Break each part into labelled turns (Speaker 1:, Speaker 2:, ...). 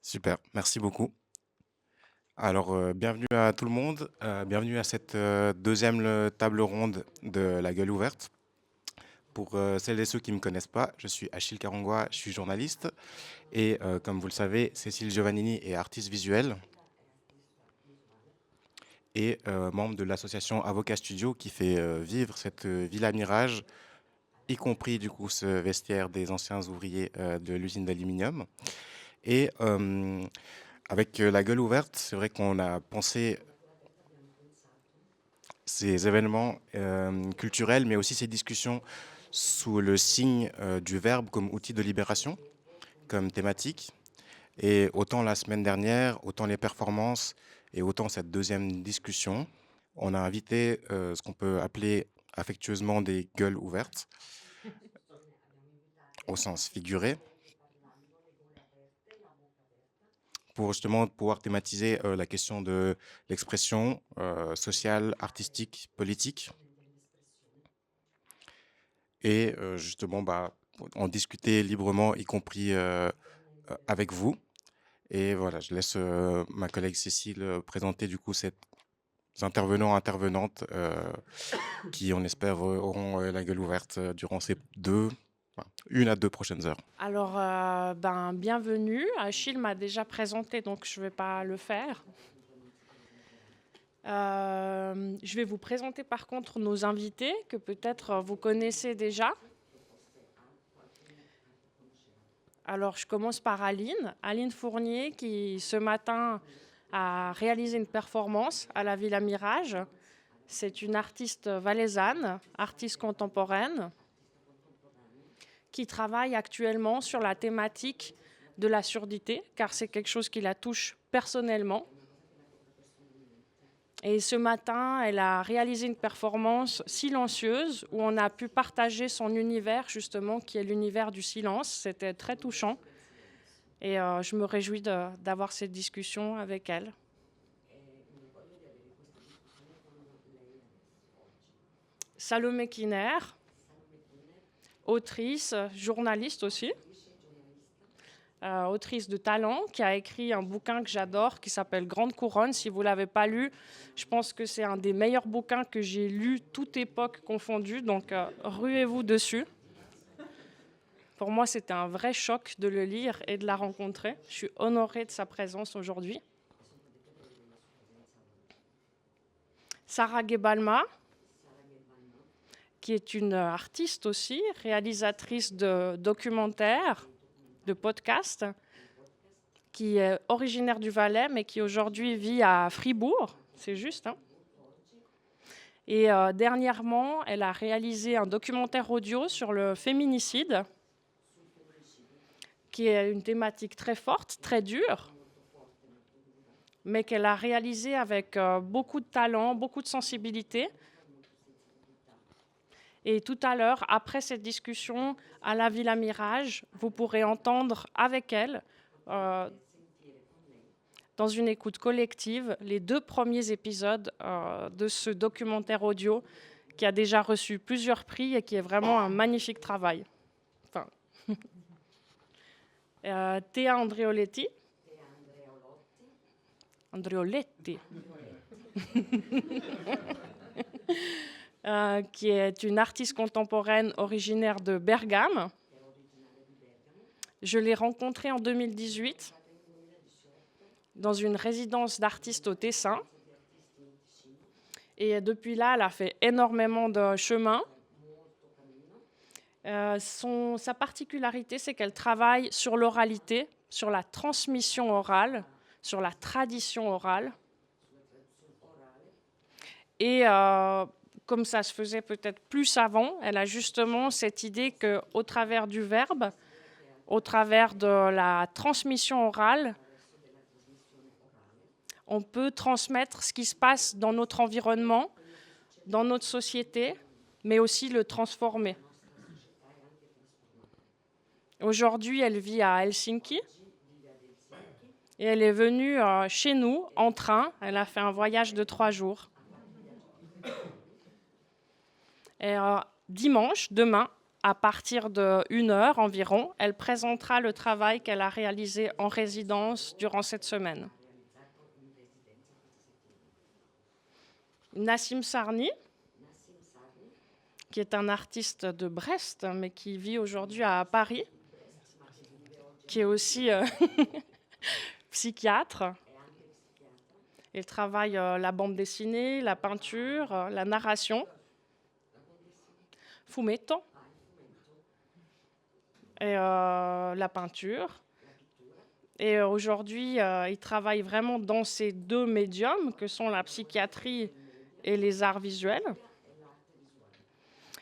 Speaker 1: Super, merci beaucoup. Alors, bienvenue à tout le monde. Bienvenue à cette deuxième table ronde de La Gueule ouverte. Pour celles et ceux qui ne me connaissent pas, je suis Achille Karangwa, je suis journaliste et comme vous le savez, Cécile Giovannini est artiste visuelle et membre de l'association Avocat Studio qui fait vivre cette Villa Mirage, y compris du coup ce vestiaire des anciens ouvriers de l'usine d'aluminium. Et avec La Gueule ouverte, c'est vrai qu'on a pensé ces événements culturels, mais aussi ces discussions sous le signe du verbe comme outil de libération, comme thématique. Et autant la semaine dernière, autant les performances et autant cette deuxième discussion, on a invité ce qu'on peut appeler affectueusement des gueules ouvertes, au sens figuré, pour justement pouvoir thématiser la question de l'expression sociale, artistique, politique, et justement en discuter librement, y compris avec vous. Et voilà, je laisse ma collègue Cécile présenter du coup ces intervenants, intervenantes qui, on espère, auront la gueule ouverte durant ces une à deux prochaines heures.
Speaker 2: Alors, bienvenue. Achille m'a déjà présenté, donc je ne vais pas le faire. Je vais vous présenter par contre nos invités, que peut-être vous connaissez déjà. Alors, je commence par Aline. Aline Fournier, qui ce matin a réalisé une performance à la Villa Mirage. C'est une artiste valaisanne, artiste contemporaine, qui travaille actuellement sur la thématique de la surdité, car c'est quelque chose qui la touche personnellement. Et ce matin, elle a réalisé une performance silencieuse où on a pu partager son univers, justement, qui est l'univers du silence. C'était très touchant. Et je me réjouis d'avoir cette discussion avec elle. Salomé Kiner, autrice, journaliste aussi. Autrice de talent, qui a écrit un bouquin que j'adore, qui s'appelle Grande Couronne. Si vous ne l'avez pas lu, je pense que c'est un des meilleurs bouquins que j'ai lu, toute époque confondue. Donc, ruez-vous dessus. Pour moi, c'était un vrai choc de le lire et de la rencontrer. Je suis honorée de sa présence aujourd'hui. Sarah Gebalma, qui est une artiste aussi, réalisatrice de documentaires, de podcasts, qui est originaire du Valais, mais qui aujourd'hui vit à Fribourg, c'est juste. Et dernièrement, elle a réalisé un documentaire audio sur le féminicide, qui est une thématique très forte, très dure, mais qu'elle a réalisé avec beaucoup de talent, beaucoup de sensibilité. Et tout à l'heure, après cette discussion à la Villa Mirage, vous pourrez entendre avec elle, dans une écoute collective, les 2 premiers épisodes de ce documentaire audio qui a déjà reçu plusieurs prix et qui est vraiment un magnifique travail. Enfin, Théa Andreoletti. Andreoletti. Qui est une artiste contemporaine originaire de Bergame. Je l'ai rencontrée en 2018 dans une résidence d'artistes au Tessin. Et depuis là, elle a fait énormément de chemin. Sa particularité, c'est qu'elle travaille sur l'oralité, sur la transmission orale, sur la tradition orale. Et comme ça se faisait peut-être plus avant, elle a justement cette idée qu'au travers du verbe, au travers de la transmission orale, on peut transmettre ce qui se passe dans notre environnement, dans notre société, mais aussi le transformer. Aujourd'hui, elle vit à Helsinki et elle est venue chez nous en train. Elle a fait un voyage de 3 jours. Et dimanche, demain, à partir de 1 heure environ, elle présentera le travail qu'elle a réalisé en résidence durant cette semaine. Nassim Sarni, qui est un artiste de Brest, mais qui vit aujourd'hui à Paris, qui est aussi psychiatre. Il travaille la bande dessinée, la peinture, la narration. Fumetto. Et la peinture. Et aujourd'hui, il travaille vraiment dans ces deux médiums que sont la psychiatrie et les arts visuels.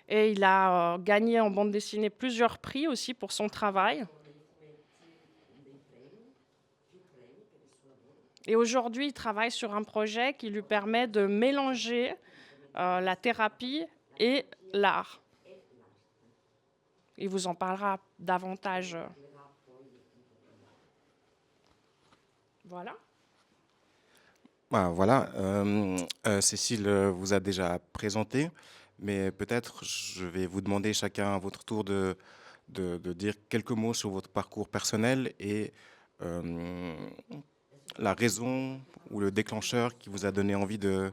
Speaker 2: Et il a gagné en bande dessinée plusieurs prix aussi pour son travail. Et aujourd'hui, il travaille sur un projet qui lui permet de mélanger la thérapie et l'art. Il vous en parlera davantage. Voilà.
Speaker 1: Voilà, Cécile vous a déjà présenté, mais peut-être je vais vous demander chacun à votre tour de dire quelques mots sur votre parcours personnel et la raison ou le déclencheur qui vous a donné envie de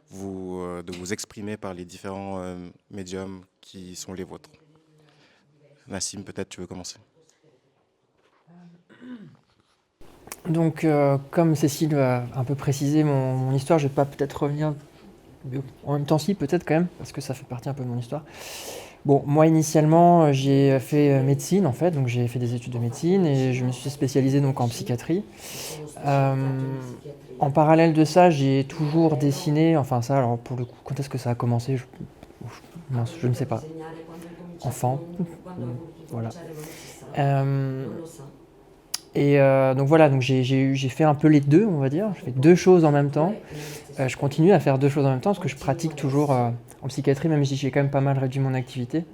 Speaker 1: vous exprimer par les différents médiums qui sont les vôtres. Nassim, peut-être tu veux commencer.
Speaker 3: Donc, comme Cécile a un peu précisé mon histoire, je ne vais pas peut-être revenir, mais en même temps si, peut-être quand même, parce que ça fait partie un peu de mon histoire. Bon, moi initialement, j'ai fait médecine en fait, donc j'ai fait des études de médecine et je me suis spécialisé donc en psychiatrie. En parallèle de ça, j'ai toujours dessiné, enfin ça, alors pour le coup, quand est-ce que ça a commencé je ne sais pas. Enfant, voilà. Donc voilà, donc j'ai fait un peu les deux, on va dire. Je fais deux choses en même temps. Je continue à faire deux choses en même temps parce que je pratique toujours en psychiatrie, même si j'ai quand même pas mal réduit mon activité.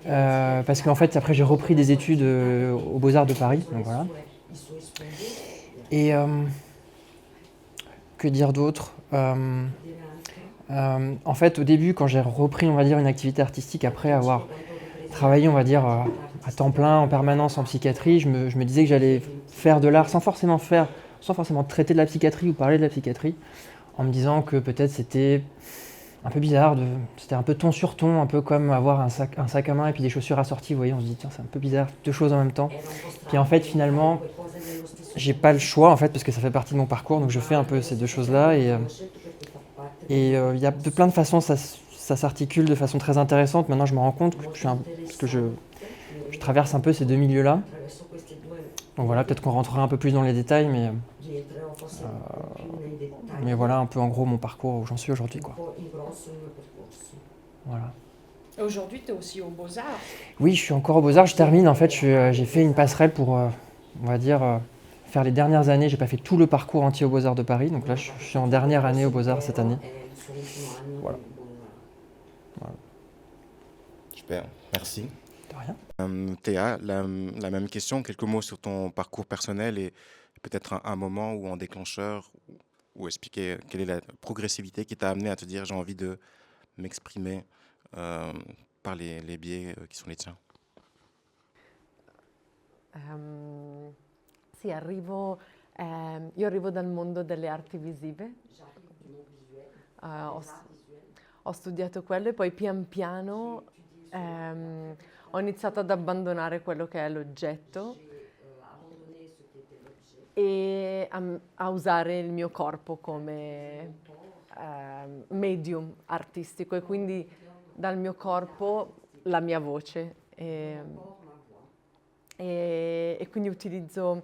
Speaker 3: Parce qu'en fait, après, j'ai repris des études aux Beaux-Arts de Paris. Donc voilà. Et que dire d'autre en fait, au début, quand j'ai repris, on va dire, une activité artistique après avoir travaillé, on va dire, à temps plein, en permanence en psychiatrie, je me disais que j'allais faire de l'art sans forcément traiter de la psychiatrie ou parler de la psychiatrie, en me disant que peut-être c'était un peu bizarre, c'était un peu ton sur ton, un peu comme avoir un sac à main et puis des chaussures assorties, vous voyez, on se dit tiens c'est un peu bizarre, deux choses en même temps. Puis en fait finalement, j'ai pas le choix en fait parce que ça fait partie de mon parcours, donc je fais un peu ces deux choses-là et il y a de plein de façons, ça s'articule de façon très intéressante. Maintenant je me rends compte que parce que je traverse un peu ces deux milieux-là. Donc voilà, peut-être qu'on rentrera un peu plus dans les détails, mais voilà un peu en gros mon parcours où j'en suis aujourd'hui, quoi. Voilà.
Speaker 2: Aujourd'hui, tu es aussi aux Beaux-Arts.
Speaker 3: Oui, je suis encore aux Beaux-Arts. Je termine, en fait, j'ai fait une passerelle pour, on va dire, faire les dernières années. J'ai pas fait tout le parcours entier aux Beaux-Arts de Paris. Donc là, je suis en dernière année aux Beaux-Arts cette année. Voilà.
Speaker 1: Super, merci.
Speaker 3: De rien.
Speaker 1: Théa, la même question, quelques mots sur ton parcours personnel et peut-être un moment ou un déclencheur ou expliquer quelle est la progressivité qui t'a amené à te dire j'ai envie de m'exprimer par les biais qui sont les tiens.
Speaker 4: Sì, io arrivo dal mondo delle arti visive. Ho studiato quello e poi pian piano ho iniziato ad abbandonare quello che è l'oggetto e a usare il mio corpo come medium artistico e quindi dal mio corpo la mia voce e quindi utilizzo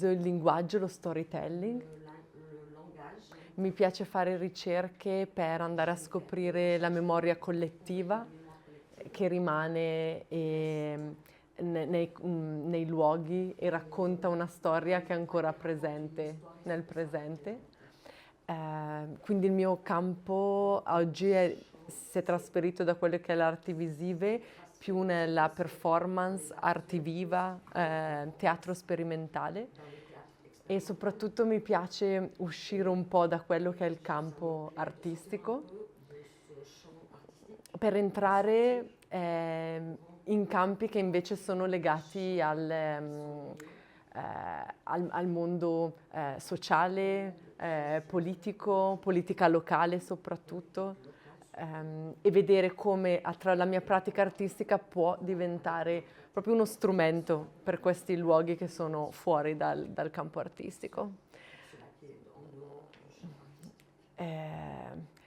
Speaker 4: il linguaggio, lo storytelling. Mi piace fare ricerche per andare a scoprire la memoria collettiva che rimane nei luoghi e racconta una storia che è ancora presente nel presente. Quindi il mio campo oggi si è trasferito da quelle che è le arti visive più nella performance, arti viva, teatro sperimentale. E soprattutto mi piace uscire un po' da quello che è il campo artistico per entrare in campi che invece sono legati al mondo sociale, politico, politica locale soprattutto, e vedere come la mia pratica artistica può diventare proprio uno strumento per questi luoghi che sono fuori dal campo artistico.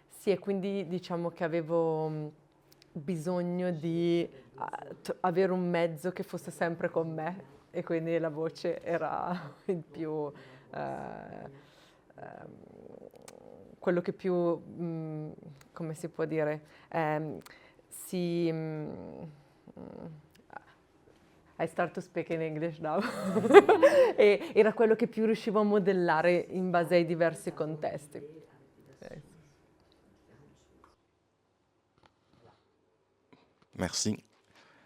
Speaker 4: Sì, e quindi diciamo che avevo bisogno di avere un mezzo che fosse sempre con me, e quindi la voce era il più, quello che più, come si può dire, I start to speak in English now. E era quello che più riuscivo a modellare in base ai diversi contesti.
Speaker 1: Merci.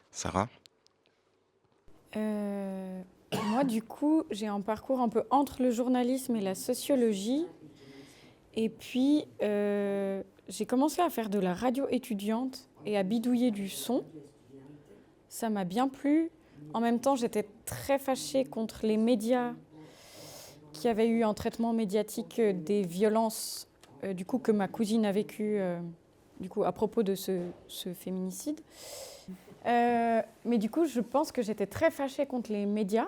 Speaker 1: Sarah?
Speaker 5: Moi, du coup, j'ai un parcours un peu entre le journalisme et la sociologie. Et puis, j'ai commencé à faire de la radio étudiante et à bidouiller du son. Ça m'a bien plu. En même temps, j'étais très fâchée contre les médias qui avaient eu un traitement médiatique des violences du coup, que ma cousine a vécues du coup, à propos de ce féminicide. Mais du coup, je pense que j'étais très fâchée contre les médias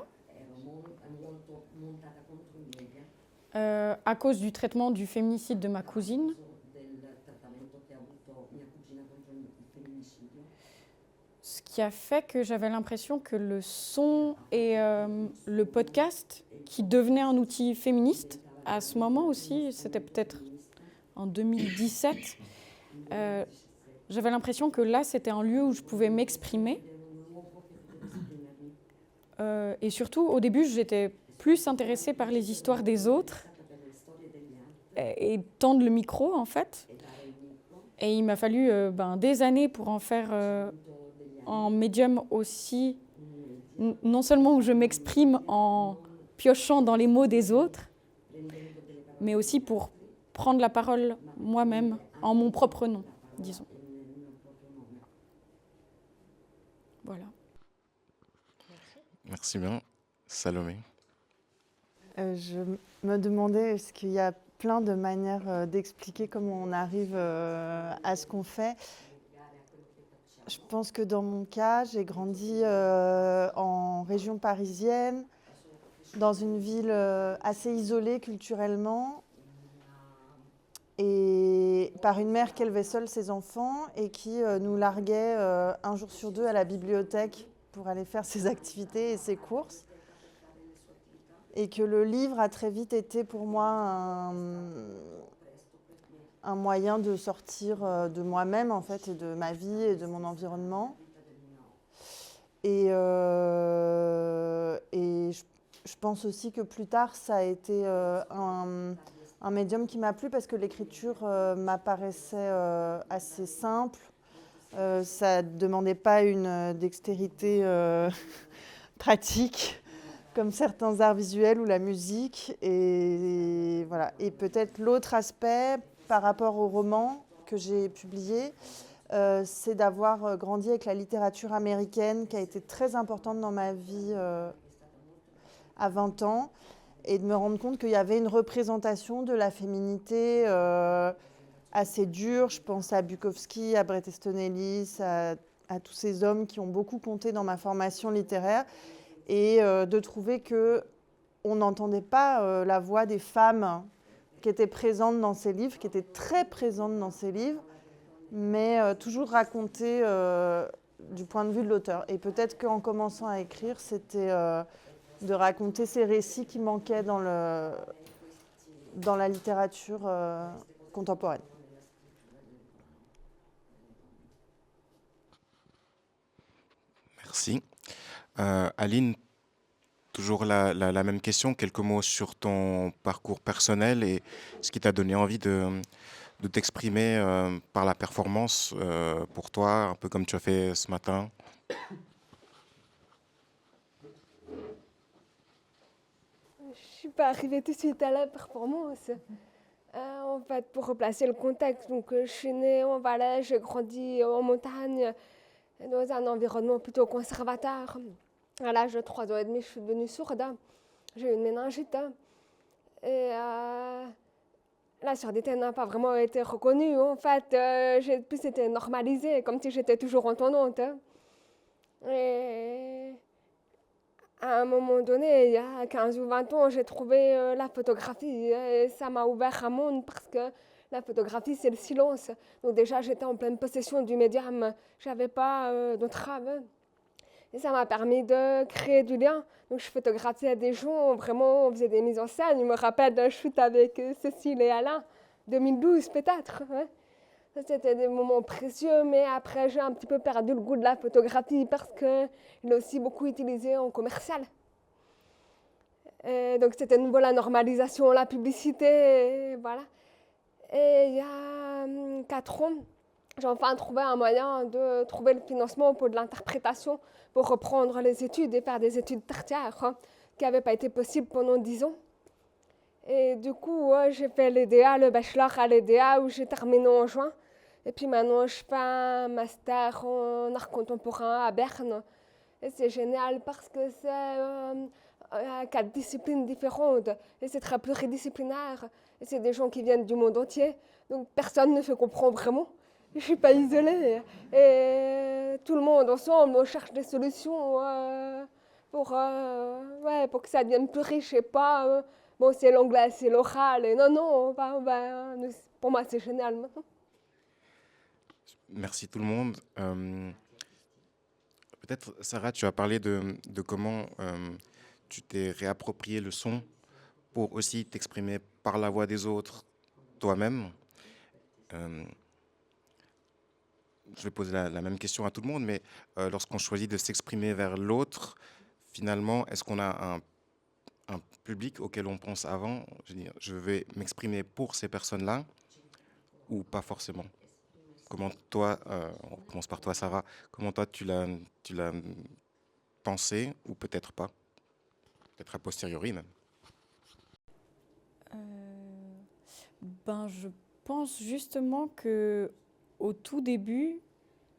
Speaker 5: à cause du traitement du féminicide de ma cousine. Ce qui a fait que j'avais l'impression que le son et le podcast, qui devenaient un outil féministe, à ce moment aussi, c'était peut-être en 2017, j'avais l'impression que là, c'était un lieu où je pouvais m'exprimer. Et surtout, au début, j'étais plus intéressée par les histoires des autres et tendre le micro, en fait. Et il m'a fallu des années pour en faire un médium aussi, non seulement où je m'exprime en piochant dans les mots des autres, mais aussi pour prendre la parole moi-même, en mon propre nom, disons. Voilà.
Speaker 1: Merci bien. Salomé?
Speaker 6: Je me demandais, est-ce qu'il y a plein de manières d'expliquer comment on arrive à ce qu'on fait. Je pense que dans mon cas, j'ai grandi en région parisienne, dans une ville assez isolée culturellement, et par une mère qui élevait seule ses enfants et qui nous larguait un jour sur deux à la bibliothèque pour aller faire ses activités et ses courses. Et que le livre a très vite été pour moi un moyen de sortir de moi-même en fait, et de ma vie et de mon environnement. Et je pense aussi que plus tard, ça a été un médium qui m'a plu parce que l'écriture m'apparaissait assez simple. Ça ne demandait pas une dextérité pratique comme certains arts visuels ou la musique. Et voilà. Et peut-être l'autre aspect par rapport au roman que j'ai publié, c'est d'avoir grandi avec la littérature américaine qui a été très importante dans ma vie à 20 ans et de me rendre compte qu'il y avait une représentation de la féminité assez dure. Je pense à Bukowski, à Bret Easton Ellis, à tous ces hommes qui ont beaucoup compté dans ma formation littéraire et de trouver qu'on n'entendait pas la voix des femmes qui étaient présentes dans ces livres, qui étaient très présentes dans ces livres, mais toujours racontées du point de vue de l'auteur. Et peut-être qu'en commençant à écrire, c'était de raconter ces récits qui manquaient dans la littérature contemporaine.
Speaker 1: Merci. Aline, toujours la même question, quelques mots sur ton parcours personnel et ce qui t'a donné envie de t'exprimer par la performance pour toi, un peu comme tu as fait ce matin.
Speaker 7: Je suis pas arrivée tout de suite à la performance. En en fait, pour replacer le contexte. Donc, je suis née en Valais, j'ai grandi en montagne, dans un environnement plutôt conservateur. À l'âge de 3 ans et demi, je suis devenue sourde. J'ai eu une méningite. Et la surdité n'a pas vraiment été reconnue. En fait, j'ai plus été normalisée, comme si j'étais toujours entendante. Et à un moment donné, il y a 15 ou 20 ans, j'ai trouvé la photographie et ça m'a ouvert un monde parce que la photographie, c'est le silence. Donc déjà, j'étais en pleine possession du médium, je n'avais pas d'entrave. Et ça m'a permis de créer du lien. Donc je photographiais des gens, vraiment, on faisait des mises en scène. Je me rappelle d'un shoot avec Cécile et Alain, 2012 peut-être. Ouais. Ça, c'était des moments précieux, mais après, j'ai un petit peu perdu le goût de la photographie parce qu'il est aussi beaucoup utilisé en commercial. Et donc, c'était de nouveau la normalisation, la publicité, et voilà. Et il y a 4 ans, j'ai enfin trouvé un moyen de trouver le financement pour de l'interprétation, pour reprendre les études et faire des études tertiaires, qui n'avaient pas été possibles pendant 10 ans. Et du coup, j'ai fait l'EDA, le bachelor à l'EDA, où j'ai terminé en juin. Et puis maintenant, je fais un master en art contemporain à Berne. Et c'est génial parce que c'est 4 disciplines différentes. Et c'est très pluridisciplinaire. Et c'est des gens qui viennent du monde entier. Donc personne ne se comprend vraiment. Je ne suis pas isolée. Et tout le monde ensemble, on cherche des solutions pour que ça devienne plus riche et pas... bon, c'est l'anglais, c'est l'oral. Et non, pour moi, c'est génial maintenant.
Speaker 1: Merci tout le monde. Peut-être, Sarah, tu as parlé de comment tu t'es réapproprié le son pour aussi t'exprimer par la voix des autres toi-même. Je vais poser la même question à tout le monde, mais lorsqu'on choisit de s'exprimer vers l'autre, finalement, est-ce qu'on a un public auquel on pense avant? Je veux dire, je vais m'exprimer pour ces personnes-là ou pas forcément? Comment toi, on commence par toi, Sarah, comment toi tu l'as pensé ou peut-être pas? Peut-être a posteriori même.
Speaker 5: Je pense justement que au tout début,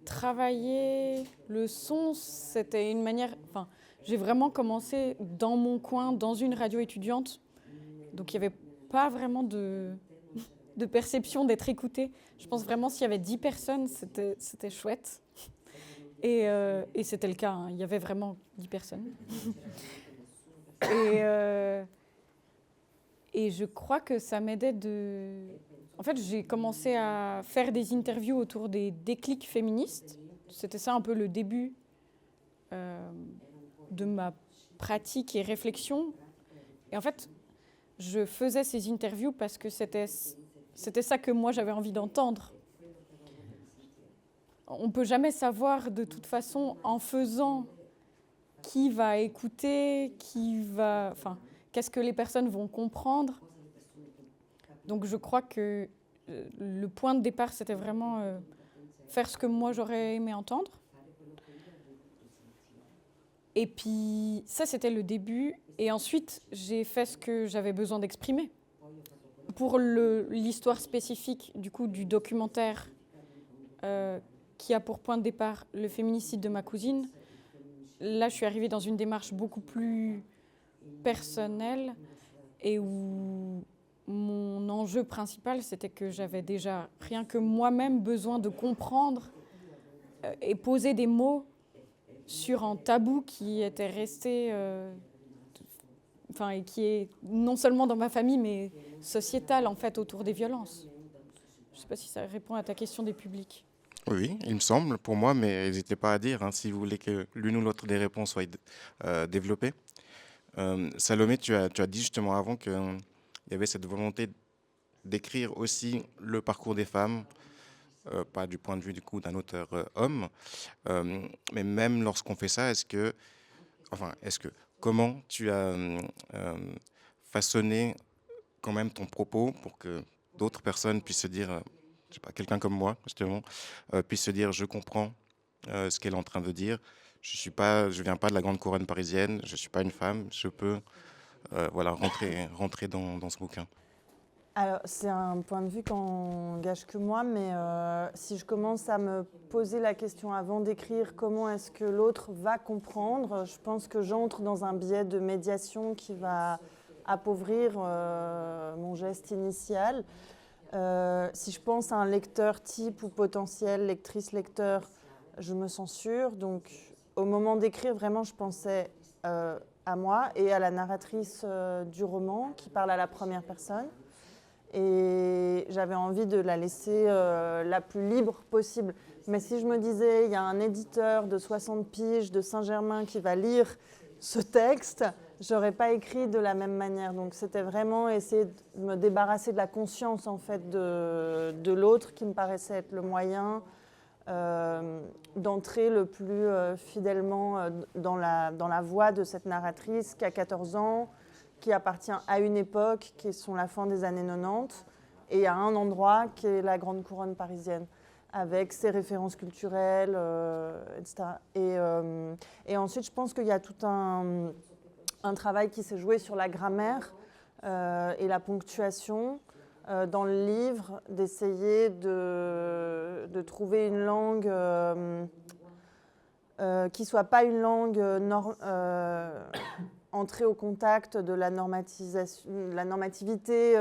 Speaker 5: travailler le son, c'était une manière... Enfin, j'ai vraiment commencé dans mon coin, dans une radio étudiante. Donc, il n'y avait pas vraiment de perception d'être écoutée. Je pense vraiment s'il y avait 10 personnes, c'était chouette. Et c'était le cas, hein. Il y avait vraiment 10 personnes. Et je crois que ça m'aidait de... En fait, j'ai commencé à faire des interviews autour des déclics féministes. C'était ça un peu le début de ma pratique et réflexion. Et en fait, je faisais ces interviews parce que c'était ça que moi j'avais envie d'entendre. On ne peut jamais savoir de toute façon en faisant qui va écouter, qu'est-ce que les personnes vont comprendre. Donc je crois que le point de départ, c'était vraiment faire ce que moi j'aurais aimé entendre. Et puis ça, c'était le début. Et ensuite, j'ai fait ce que j'avais besoin d'exprimer. Pour l'histoire spécifique du coup du documentaire qui a pour point de départ le féminicide de ma cousine, là je suis arrivée dans une démarche beaucoup plus personnelle et où mon enjeu principal c'était que j'avais déjà rien que moi-même besoin de comprendre et poser des mots sur un tabou qui était resté et qui est non seulement dans ma famille, mais sociétal, en fait, autour des violences. Je ne sais pas si ça répond à ta question des publics.
Speaker 1: Oui, il me semble, pour moi, mais n'hésitez pas à dire si vous voulez que l'une ou l'autre des réponses soit développée. Salomé, tu as dit justement avant qu'il y avait cette volonté d'écrire aussi le parcours des femmes, pas du point de vue du coup d'un auteur homme, mais même lorsqu'on fait ça, comment tu as façonné quand même ton propos pour que d'autres personnes puissent se dire, je sais pas, quelqu'un comme moi justement, puisse se dire je comprends ce qu'elle est en train de dire. Je viens pas de la grande couronne parisienne, je suis pas une femme, je peux rentrer dans ce bouquin.
Speaker 6: Alors, c'est un point de vue qui n'engage que moi, mais si je commence à me poser la question avant d'écrire comment est-ce que l'autre va comprendre, je pense que j'entre dans un biais de médiation qui va appauvrir mon geste initial. Si je pense à un lecteur type ou potentiel, lectrice-lecteur, je me censure. Donc, au moment d'écrire, vraiment, je pensais à moi et à la narratrice du roman qui parle à la première personne. Et j'avais envie de la laisser la plus libre possible. Mais si je me disais, il y a un éditeur de 60 piges de Saint-Germain qui va lire ce texte, je n'aurais pas écrit de la même manière. Donc c'était vraiment essayer de me débarrasser de la conscience en fait, de l'autre qui me paraissait être le moyen d'entrer le plus fidèlement dans la voix de cette narratrice qui a 14 ans, qui appartient à une époque qui sont la fin des années 90 et à un endroit qui est la Grande Couronne parisienne avec ses références culturelles, etc. Et ensuite, je pense qu'il y a tout un travail qui s'est joué sur la grammaire et la ponctuation dans le livre, d'essayer de trouver une langue qui ne soit pas une langue entrer au contact de la normativité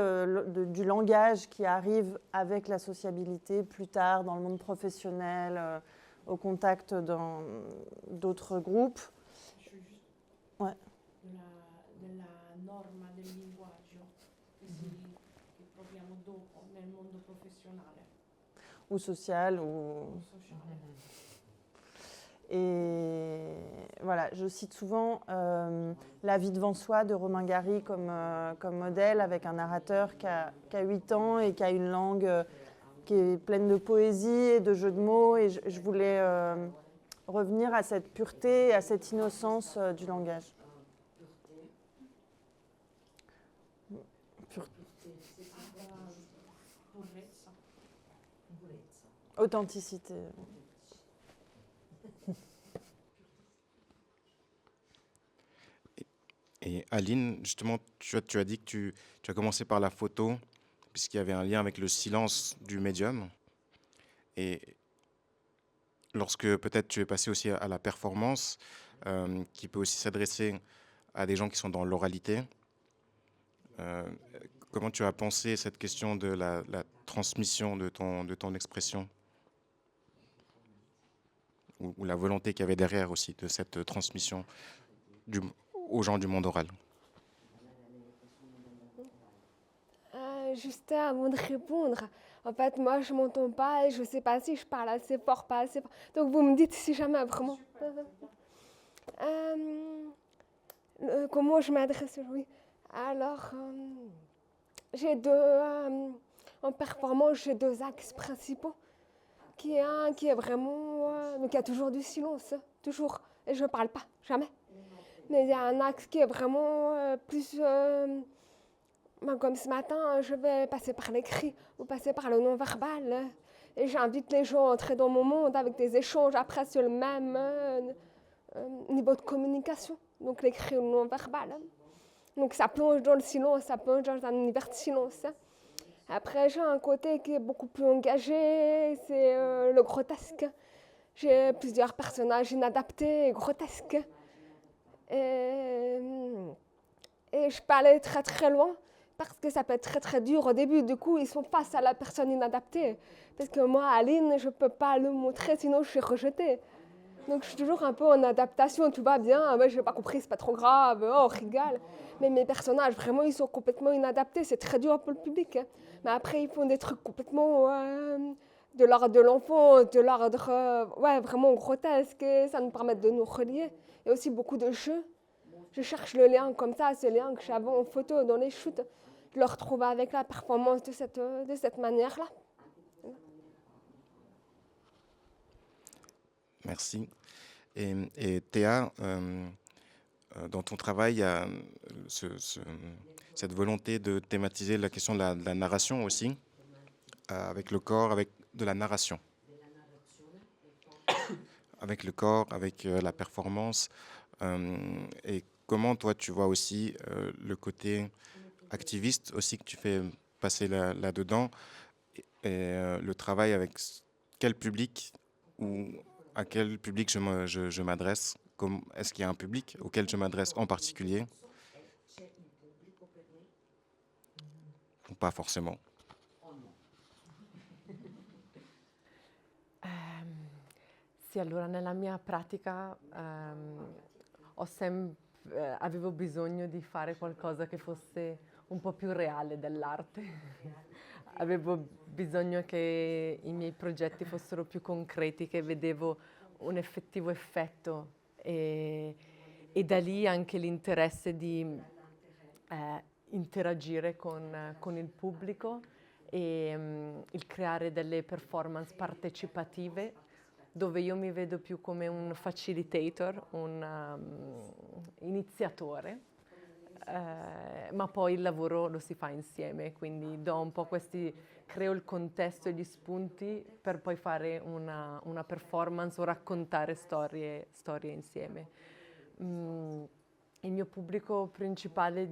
Speaker 6: du langage qui arrive avec la sociabilité plus tard dans le monde professionnel, au contact d'autres groupes. Ouais.
Speaker 2: Della norma del linguaggio che troviamo dopo nel mondo professionale.
Speaker 6: Ou social, ou... Et voilà, je cite souvent La vie devant soi de Romain Gary comme modèle, avec un narrateur qui a 8 ans et qui a une langue qui est pleine de poésie et de jeux de mots. Et je voulais revenir à cette pureté, à cette innocence du langage. Authenticité.
Speaker 1: Et Aline, justement, tu as dit que tu as commencé par la photo, puisqu'il y avait un lien avec le silence du médium. Et lorsque peut-être tu es passé aussi à la performance, qui peut aussi s'adresser à des gens qui sont dans l'oralité, comment tu as pensé cette question de la transmission de ton expression ou la volonté qu'il y avait derrière aussi de cette transmission aux gens du monde oral?
Speaker 7: Juste avant de répondre, en fait, moi, je m'entends pas et je sais pas si je parle assez fort, pas assez fort. Donc, vous me dites si jamais vraiment. Comment je m'adresse aujourd'hui? Alors, j'ai en performance, j'ai 2 axes principaux. Qui est un qui est vraiment... donc, il y a toujours du silence, toujours. Et je parle pas, jamais. Mais il y a un axe qui est vraiment plus... comme ce matin, je vais passer par l'écrit ou passer par le non-verbal. Et j'invite les gens à entrer dans mon monde avec des échanges après sur le même niveau de communication. Donc l'écrit ou le non-verbal. Donc ça plonge dans le silence, ça plonge dans un univers de silence. Après, j'ai un côté qui est beaucoup plus engagé, c'est le grotesque. J'ai plusieurs personnages inadaptés et grotesques. Et je peux aller très très loin parce que ça peut être très très dur au début. Du coup, ils sont face à la personne inadaptée. Parce que moi, Aline, je ne peux pas le montrer, sinon je suis rejetée. Donc je suis toujours un peu en adaptation, tout va bien, je n'ai pas compris, c'est pas trop grave, oh, on rigole. Mais mes personnages, vraiment, ils sont complètement inadaptés, c'est très dur pour le public. Mais après, ils font des trucs complètement de l'ordre de l'enfant, de l'ordre vraiment grotesque, et ça nous permet de nous relier. Il y a aussi beaucoup de jeux. Je cherche le lien comme ça, ce lien que j'avais en photo dans les shoots, je le retrouve avec la performance de cette manière-là.
Speaker 1: Merci. Et Théa, dans ton travail, il y a cette volonté de thématiser la question de la narration aussi, avec le corps, avec de la narration. Avec le corps, avec la performance. Et comment toi tu vois aussi le côté activiste aussi que tu fais passer là-dedans et le travail avec quel public ou à quel public je m'adresse. Est-ce qu'il y a un public auquel je m'adresse en particulier ou pas forcément?
Speaker 4: Sì, allora nella mia pratica avevo bisogno di fare qualcosa che fosse un po' più reale dell'arte. Avevo bisogno che i miei progetti fossero più concreti, che vedevo un effettivo effetto e da lì anche l'interesse di interagire con il pubblico e il creare delle performance partecipative dove io mi vedo più come un facilitator, un iniziatore, ma poi il lavoro lo si fa insieme, quindi do un po' creo il contesto e gli spunti per poi fare una performance o raccontare storie insieme. Il mio pubblico principale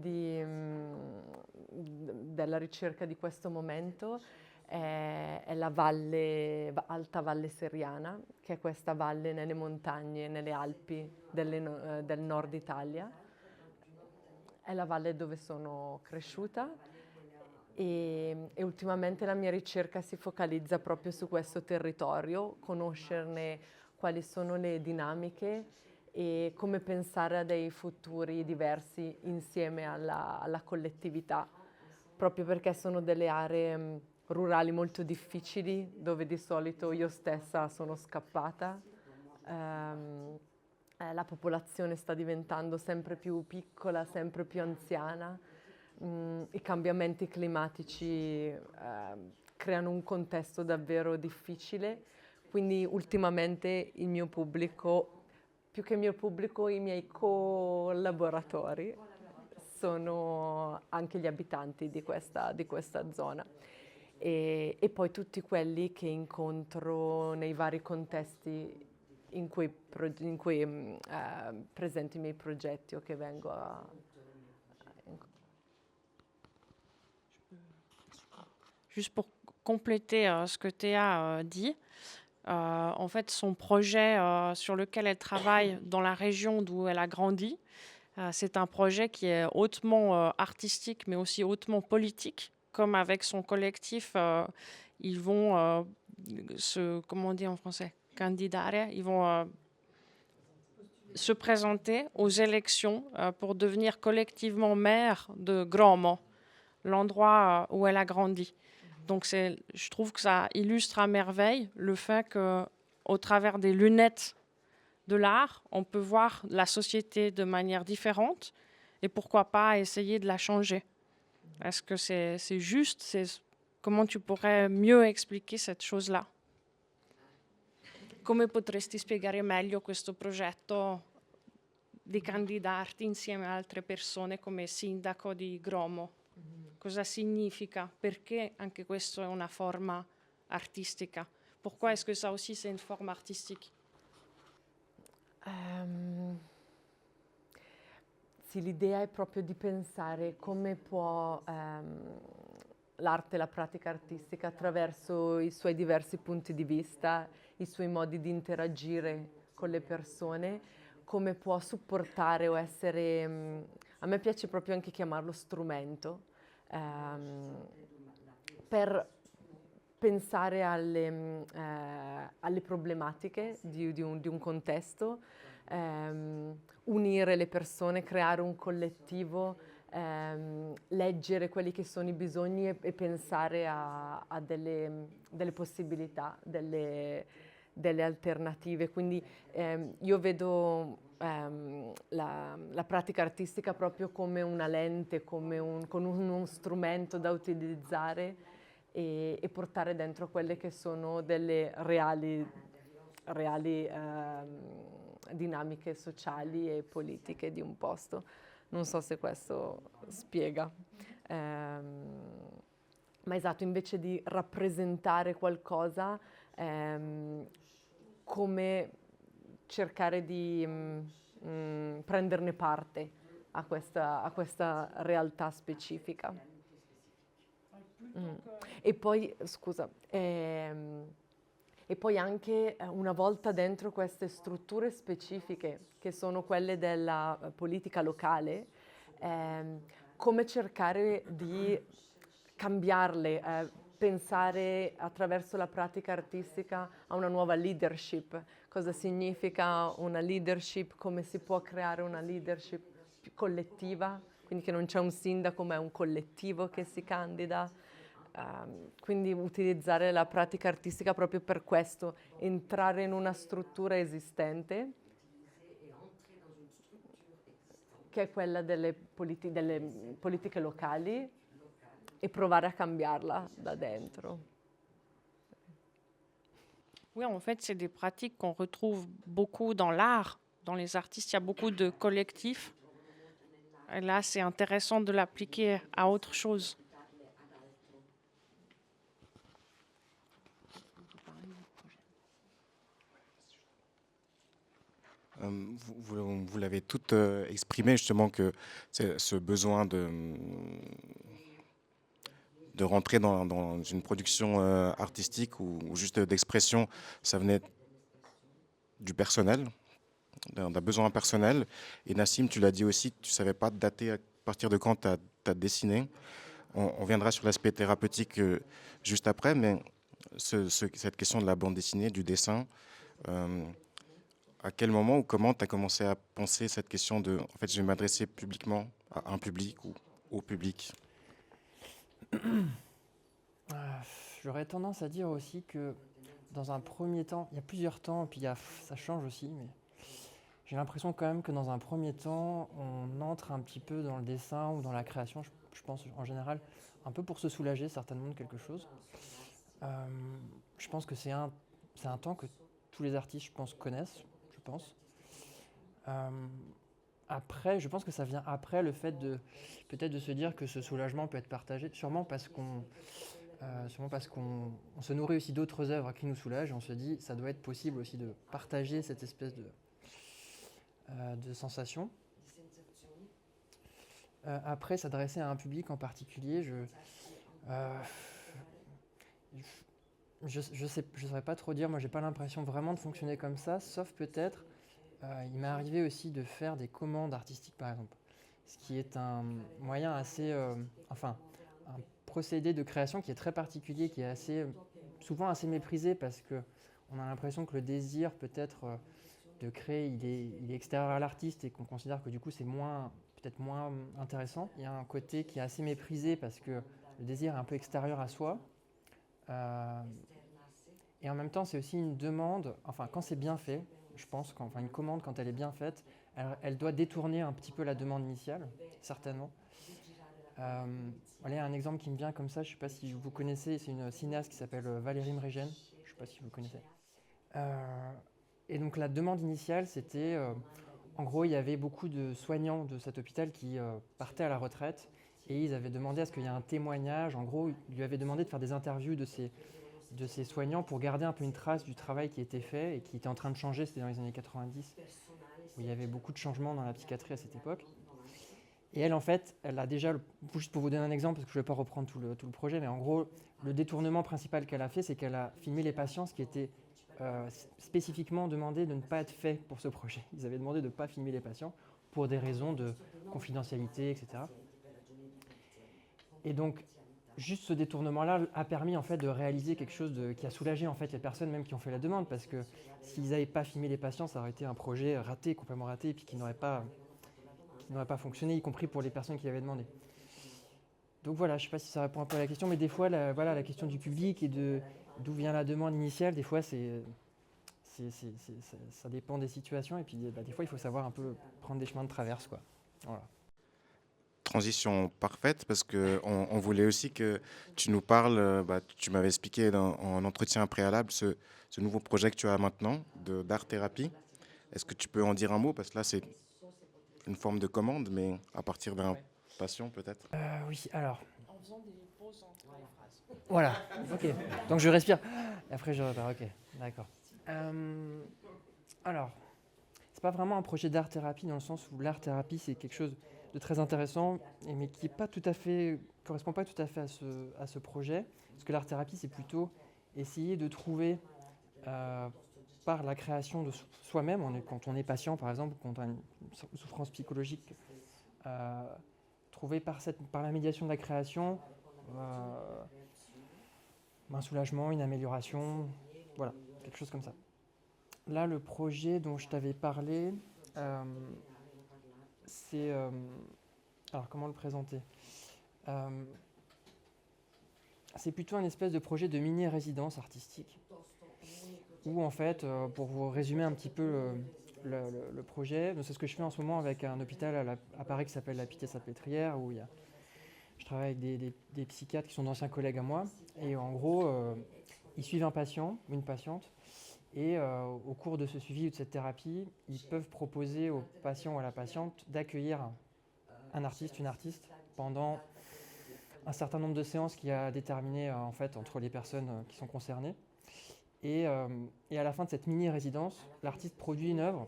Speaker 4: della ricerca di questo momento è la Alta Valle Seriana, che è questa valle nelle montagne, nelle Alpi del nord Italia. È la valle dove sono cresciuta e ultimamente la mia ricerca si focalizza proprio su questo territorio, conoscerne quali sono le dinamiche e come pensare a dei futuri diversi insieme alla collettività, proprio perché sono delle aree rurali molto difficili dove di solito io stessa sono scappata. La popolazione sta diventando sempre più piccola, sempre più anziana. I cambiamenti climatici creano un contesto davvero difficile, quindi ultimamente il mio pubblico, più che il mio pubblico, i miei collaboratori sono anche gli abitanti di questa zona. E poi tutti quelli che incontro nei vari contesti in cui presento i miei progetti o che vengo à
Speaker 2: Juste pour compléter ce que Théa dit, en fait, son projet sur lequel elle travaille dans la région d'où elle a grandi, c'est un projet qui est hautement artistique, mais aussi hautement politique. Comme avec son collectif, ils vont comment on dit en français, candidare, ils vont se présenter aux élections pour devenir collectivement maire de Gromo, l'endroit où elle a grandi. Donc je trouve que ça illustre à merveille le fait qu'au travers des lunettes de l'art, on peut voir la société de manière différente et pourquoi pas essayer de la changer. Est-ce que c'est juste? Comment tu pourrais mieux expliquer cette chose-là? Come potresti spiegare meglio questo progetto di candidarti insieme a altre persone come sindaco di Gromo? Cosa significa? Perché anche questo è una forma artistica? Pourquoi est-ce que ça aussi c'est une forme artistique?
Speaker 4: Sì, l'idea è proprio di pensare come può l'arte, la pratica artistica, attraverso i suoi diversi punti di vista, i suoi modi di interagire con le persone, come può supportare o essere, a me piace proprio anche chiamarlo strumento, per pensare alle problematiche di un contesto, unire le persone, creare un collettivo, leggere quelli che sono i bisogni e pensare a delle possibilità, delle alternative. Quindi io vedo la pratica artistica proprio come una lente, con uno strumento da utilizzare e portare dentro quelle che sono delle reali dinamiche sociali e politiche di un posto. Non so se questo spiega. Ma esatto, invece di rappresentare qualcosa, come cercare di prenderne parte a questa realtà specifica. E poi, scusa, e poi anche una volta dentro queste strutture specifiche, che sono quelle della politica locale, come cercare di cambiarle, pensare attraverso la pratica artistica a una nuova leadership. Cosa significa una leadership? Come si può creare una leadership più collettiva? Quindi che non c'è un sindaco, ma è un collettivo che si candida. Quindi utilizzare la pratica artistica proprio per questo, entrare in una struttura esistente, che è quella delle politiche locali, e provare a cambiarla da dentro.
Speaker 2: Oui, en fait, c'est des pratiques qu'on retrouve beaucoup dans l'art. Dans les artistes, il y a beaucoup de collectifs. Et là, c'est intéressant de l'appliquer à autre chose.
Speaker 1: Vous l'avez tout exprimé justement que c'est ce besoin de rentrer dans une production artistique ou juste d'expression, ça venait du personnel, d'un besoin personnel. Et Nassim, tu l'as dit aussi, tu ne savais pas dater à partir de quand tu as dessiné. On viendra sur l'aspect thérapeutique juste après, mais cette question de la bande dessinée, du dessin, à quel moment ou comment tu as commencé à penser cette question de, en fait, je vais m'adresser publiquement à un public ou au public?
Speaker 3: J'aurais tendance à dire aussi que dans un premier temps, il y a plusieurs temps, et puis ça change aussi, mais j'ai l'impression quand même que dans un premier temps, on entre un petit peu dans le dessin ou dans la création, je pense en général, un peu pour se soulager certainement de quelque chose. Je pense que c'est un temps que tous les artistes, je pense, connaissent, je pense. Après, je pense que ça vient après le fait peut-être de se dire que ce soulagement peut être partagé, sûrement parce qu'on se nourrit aussi d'autres œuvres qui nous soulagent, et on se dit ça doit être possible aussi de partager cette espèce de sensation. Après, s'adresser à un public en particulier, je saurais pas trop dire. Moi, j'ai pas l'impression vraiment de fonctionner comme ça, sauf peut-être, il m'est arrivé aussi de faire des commandes artistiques, par exemple, ce qui est un moyen assez, un procédé de création qui est très particulier, qui est souvent assez méprisé parce que on a l'impression que le désir peut-être de créer, il est extérieur à l'artiste et qu'on considère que du coup c'est peut-être moins intéressant. Il y a un côté qui est assez méprisé parce que le désir est un peu extérieur à soi. Et en même temps, c'est aussi une demande, enfin quand c'est bien fait, je pense, une commande quand elle est bien faite, elle doit détourner un petit peu la demande initiale, certainement. Il y a un exemple qui me vient comme ça, je ne sais pas si vous connaissez, c'est une cinéaste qui s'appelle Valérie Mregen, je ne sais pas si vous connaissez. Et donc la demande initiale, c'était, en gros, il y avait beaucoup de soignants de cet hôpital qui partaient à la retraite et ils avaient demandé à ce qu'il y ait un témoignage. En gros, ils lui avaient demandé de faire des interviews de ces soignants pour garder un peu une trace du travail qui était fait et qui était en train de changer. C'était dans les années 90, où il y avait beaucoup de changements dans la psychiatrie à cette époque. Et elle, en fait, elle a déjà, juste pour vous donner un exemple, parce que je ne vais pas reprendre tout le projet, mais en gros, le détournement principal qu'elle a fait, c'est qu'elle a filmé les patients, ce qui était spécifiquement demandé de ne pas être fait pour ce projet. Ils avaient demandé de ne pas filmer les patients pour des raisons de confidentialité, etc. Et donc, juste ce détournement-là a permis en fait de réaliser quelque chose qui a soulagé en fait les personnes même qui ont fait la demande, parce que s'ils n'avaient pas filmé les patients, ça aurait été un projet raté, complètement raté, et puis qui n'aurait pas fonctionné, y compris pour les personnes qui avaient demandé. Donc voilà, je ne sais pas si ça répond un peu à la question, mais des fois, la question du public et d'où vient la demande initiale, des fois, ça dépend des situations, et puis des fois, il faut savoir un peu prendre des chemins de traverse, quoi. Voilà.
Speaker 1: Transition parfaite, parce qu'on voulait aussi que tu nous parles, tu m'avais expliqué en entretien préalable ce nouveau projet que tu as maintenant d'art-thérapie. Est-ce que tu peux en dire un mot? Parce que là, c'est une forme de commande, mais à partir d'un patient peut-être.
Speaker 3: Oui, alors. En faisant des pauses entre les phrases. Voilà, ok. Donc je respire. Et après je repars, ok, d'accord. Alors, c'est pas vraiment un projet d'art-thérapie dans le sens où l'art-thérapie, c'est quelque chose de très intéressant, mais qui correspond pas tout à fait à ce projet. Parce que l'art-thérapie, c'est plutôt essayer de trouver, par la création de soi-même, quand on est patient, par exemple, quand on a une souffrance psychologique, trouver par la médiation de la création un soulagement, une amélioration, voilà, quelque chose comme ça. Là, le projet dont je t'avais parlé, c'est... alors, comment le présenter ? C'est plutôt un espèce de projet de mini-résidence artistique, où en fait, pour vous résumer un petit peu le projet, c'est ce que je fais en ce moment avec un hôpital à Paris qui s'appelle la Pitié-Salpêtrière, où je travaille avec des psychiatres qui sont d'anciens collègues à moi, et en gros, ils suivent un patient ou une patiente, et au cours de ce suivi ou de cette thérapie, ils peuvent proposer au patient ou à la patiente d'accueillir un artiste, une artiste, pendant un certain nombre de séances qui a déterminé en fait entre les personnes qui sont concernées. Et à la fin de cette mini-résidence, l'artiste produit une œuvre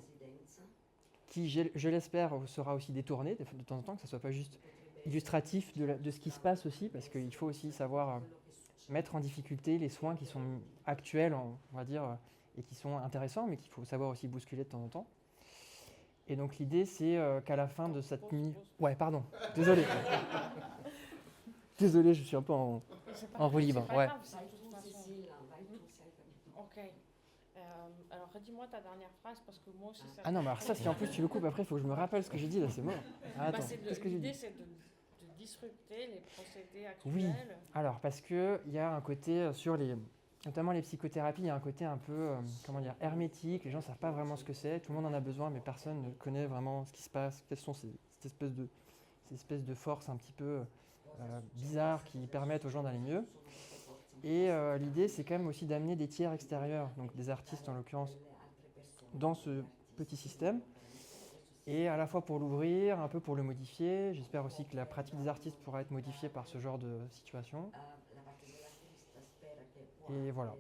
Speaker 3: qui, je l'espère, sera aussi détournée de temps en temps, que ça ne soit pas juste illustratif de ce qui se passe aussi, parce qu'il faut aussi savoir mettre en difficulté les soins qui sont actuels, on va dire, et qui sont intéressants, mais qu'il faut savoir aussi bousculer de temps en temps. Et donc l'idée, c'est qu'à la fin de cette mini... Ouais, pardon, désolé. Désolé, je suis un peu en roue libre. Ouais.
Speaker 2: Ok. Alors redis-moi ta dernière phrase parce que moi aussi ça.
Speaker 3: Ah non, mais alors ça, si en plus tu le coupes, après il faut que je me rappelle ce que j'ai dit, là c'est mort. Ah, attends, qu'est-ce que j'ai dit ?
Speaker 2: L'idée c'est de disrupter les procédés actuels.
Speaker 3: Oui, alors parce qu'il y a un côté notamment les psychothérapies, il y a un côté un peu, hermétique, les gens ne savent pas vraiment ce que c'est, tout le monde en a besoin, mais personne ne connaît vraiment ce qui se passe, quelles sont ces espèces de forces un petit peu bizarres qui permettent aux gens d'aller mieux. Et l'idée, c'est quand même aussi d'amener des tiers extérieurs, donc des artistes en l'occurrence, dans ce petit système, et à la fois pour l'ouvrir, un peu pour le modifier. J'espère aussi que la pratique des artistes pourra être modifiée par ce genre de situation. Et voilà.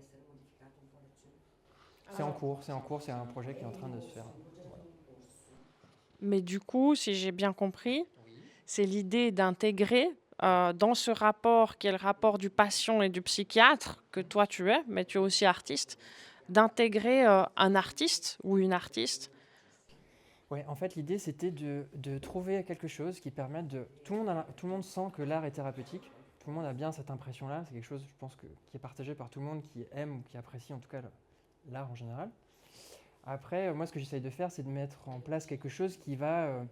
Speaker 3: C'est en cours, c'est un projet qui est en train de se faire. Voilà.
Speaker 2: Mais du coup, si j'ai bien compris, c'est l'idée d'intégrer dans ce rapport qui est le rapport du patient et du psychiatre, que toi tu es, mais tu es aussi artiste, d'intégrer un artiste ou une artiste.
Speaker 3: Ouais, en fait, l'idée, c'était de trouver quelque chose qui permette de... Tout le monde sent que l'art est thérapeutique. Tout le monde a bien cette impression-là. C'est quelque chose, je pense, qui est partagé par tout le monde qui aime ou qui apprécie en tout cas l'art en général. Après, moi, ce que j'essaye de faire, c'est de mettre en place quelque chose qui va,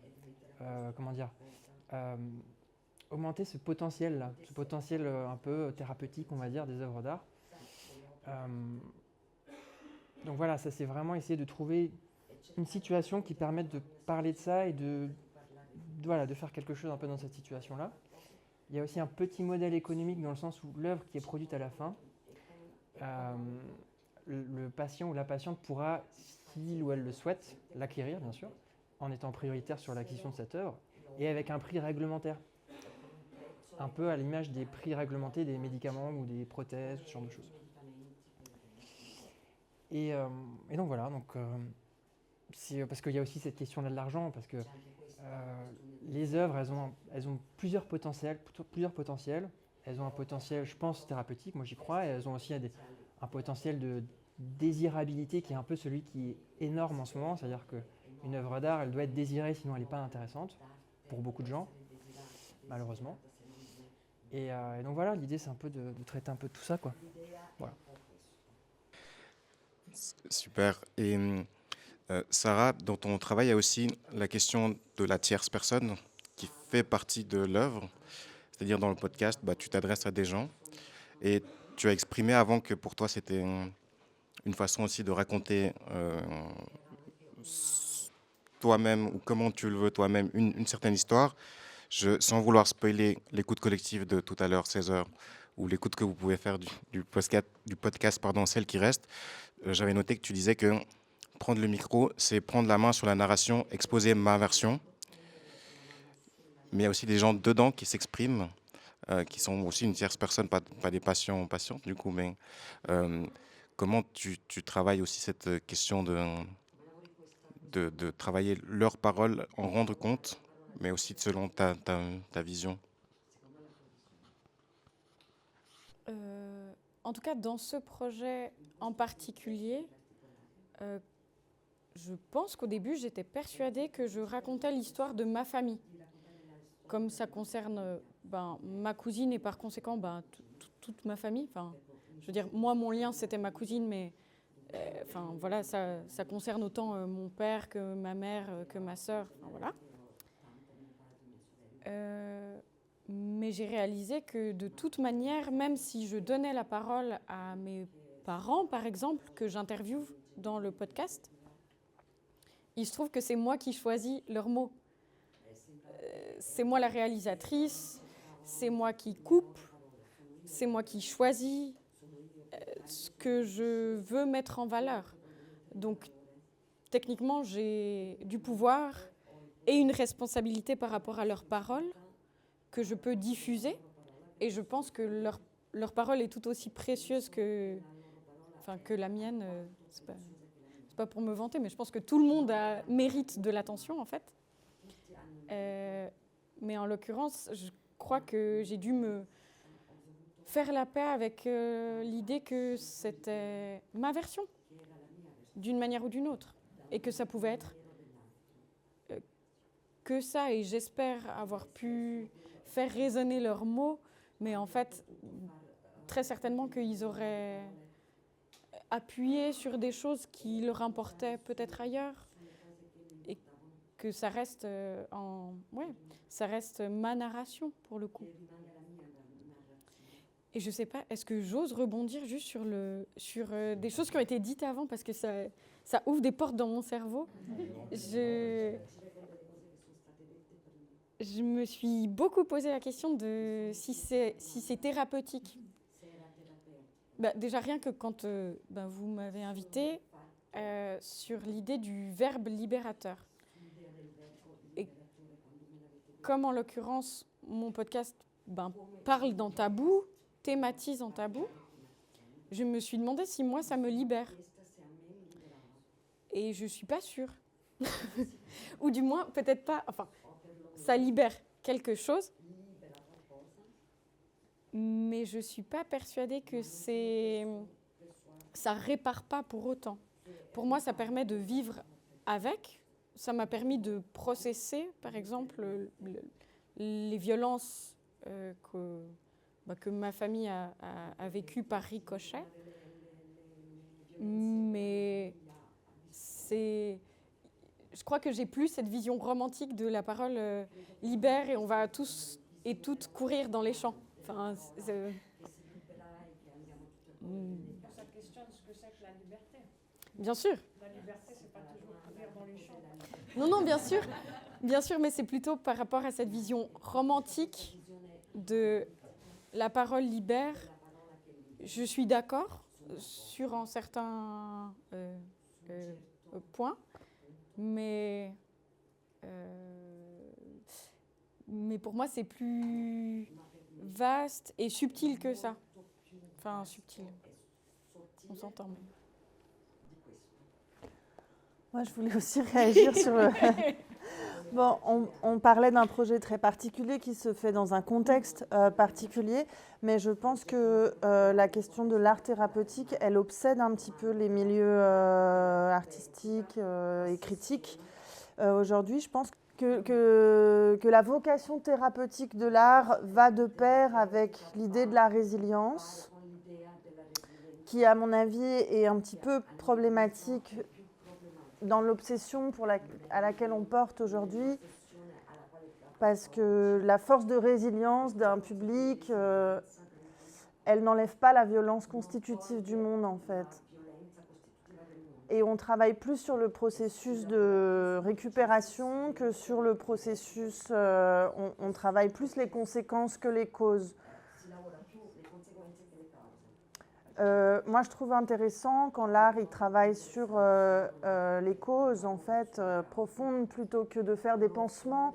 Speaker 3: augmenter ce potentiel-là, ce potentiel un peu thérapeutique, on va dire, des œuvres d'art. Donc voilà, ça c'est vraiment essayer de trouver une situation qui permette de parler de ça et de faire quelque chose un peu dans cette situation-là. Il y a aussi un petit modèle économique dans le sens où l'œuvre qui est produite à la fin, le patient ou la patiente pourra, s'il ou elle le souhaite, l'acquérir bien sûr, en étant prioritaire sur l'acquisition de cette œuvre et avec un prix réglementaire. Un peu à l'image des prix réglementés des médicaments ou des prothèses, ce genre de choses. Et donc voilà, c'est parce qu'il y a aussi cette question-là de l'argent, parce que les œuvres, elles ont plusieurs potentiels. Elles ont un potentiel, je pense, thérapeutique, moi j'y crois, et elles ont aussi un potentiel de désirabilité qui est un peu celui qui est énorme en ce moment, c'est-à-dire qu'une œuvre d'art, elle doit être désirée, sinon elle n'est pas intéressante, pour beaucoup de gens, malheureusement. Et donc voilà, l'idée c'est un peu de traiter un peu de tout ça, quoi. Voilà.
Speaker 1: Super. Et Sarah, dans ton travail, il y a aussi la question de la tierce personne qui fait partie de l'œuvre. C'est-à-dire dans le podcast, tu t'adresses à des gens et tu as exprimé avant que pour toi c'était une façon aussi de raconter toi-même ou comment tu le veux toi-même une certaine histoire. Sans vouloir spoiler l'écoute collective de tout à l'heure, 16h, ou l'écoute que vous pouvez faire du podcast, celle qui reste, j'avais noté que tu disais que prendre le micro, c'est prendre la main sur la narration, exposer ma version. Mais il y a aussi des gens dedans qui s'expriment, qui sont aussi une tierce personne, pas des patients ou patientes du coup, mais comment tu travailles aussi cette question de travailler leurs paroles, en rendre compte, mais aussi selon ta vision?
Speaker 5: En tout cas, dans ce projet en particulier, je pense qu'au début, j'étais persuadée que je racontais l'histoire de ma famille. Comme ça concerne ma cousine et par conséquent toute ma famille. Enfin, je veux dire, moi, mon lien, c'était ma cousine, mais voilà, ça concerne autant mon père que ma mère, que ma sœur. Enfin, voilà. Mais j'ai réalisé que de toute manière, même si je donnais la parole à mes parents, par exemple, que j'interviewe dans le podcast, il se trouve que c'est moi qui choisis leurs mots. C'est moi la réalisatrice, c'est moi qui coupe, c'est moi qui choisis ce que je veux mettre en valeur. Donc, techniquement, j'ai du pouvoir et une responsabilité par rapport à leurs paroles que je peux diffuser. Et je pense que leur parole est tout aussi précieuse que la mienne. C'est pas pour me vanter, mais je pense que tout le monde mérite de l'attention, en fait. Mais en l'occurrence, je crois que j'ai dû me faire la paix avec l'idée que c'était ma version, d'une manière ou d'une autre, et que ça pouvait être que ça, et j'espère avoir pu faire résonner leurs mots, mais en fait, très certainement qu'ils auraient appuyé sur des choses qui leur importaient peut-être ailleurs, et que ça reste ça reste ma narration pour le coup. Et je sais pas, est-ce que j'ose rebondir juste sur des choses qui ont été dites avant, parce que ça ouvre des portes dans mon cerveau. Je me suis beaucoup posé la question de si c'est thérapeutique. Déjà rien que quand vous m'avez invité sur l'idée du verbe libérateur. Et comme en l'occurrence mon podcast parle dans Tabou, thématise en Tabou, je me suis demandé si moi ça me libère. Et je suis pas sûre. Ou du moins peut-être pas, ça libère quelque chose, mais je suis pas persuadée que ça répare pas pour autant. Pour moi, ça permet de vivre avec. Ça m'a permis de processer, par exemple, les violences que ma famille a vécues par ricochet. Mais je crois que j'ai plus cette vision romantique de la parole libère et on va tous et toutes courir dans les champs. Ça
Speaker 2: questionne ce que c'est que la liberté.
Speaker 5: Bien sûr.
Speaker 2: La liberté, c'est pas toujours courir dans les champs.
Speaker 5: Non, bien sûr, mais c'est plutôt par rapport à cette vision romantique de la parole libère. Je suis d'accord sur un certain point, mais pour moi, c'est plus vaste et subtil que ça. Enfin, subtil. On s'entend.
Speaker 6: Moi, je voulais aussi réagir sur le... Bon, on parlait d'un projet très particulier qui se fait dans un contexte particulier, mais je pense que la question de l'art thérapeutique, elle obsède un petit peu les milieux artistiques et critiques. Aujourd'hui, je pense que la vocation thérapeutique de l'art va de pair avec l'idée de la résilience, qui, à mon avis, est un petit peu problématique dans l'obsession à laquelle on porte aujourd'hui, parce que la force de résilience d'un public, elle n'enlève pas la violence constitutive du monde, en fait. Et on travaille plus sur le processus de récupération que sur le processus... on travaille plus les conséquences que les causes. Moi, je trouve intéressant quand l'art il travaille sur les causes en fait profondes plutôt que de faire des pansements.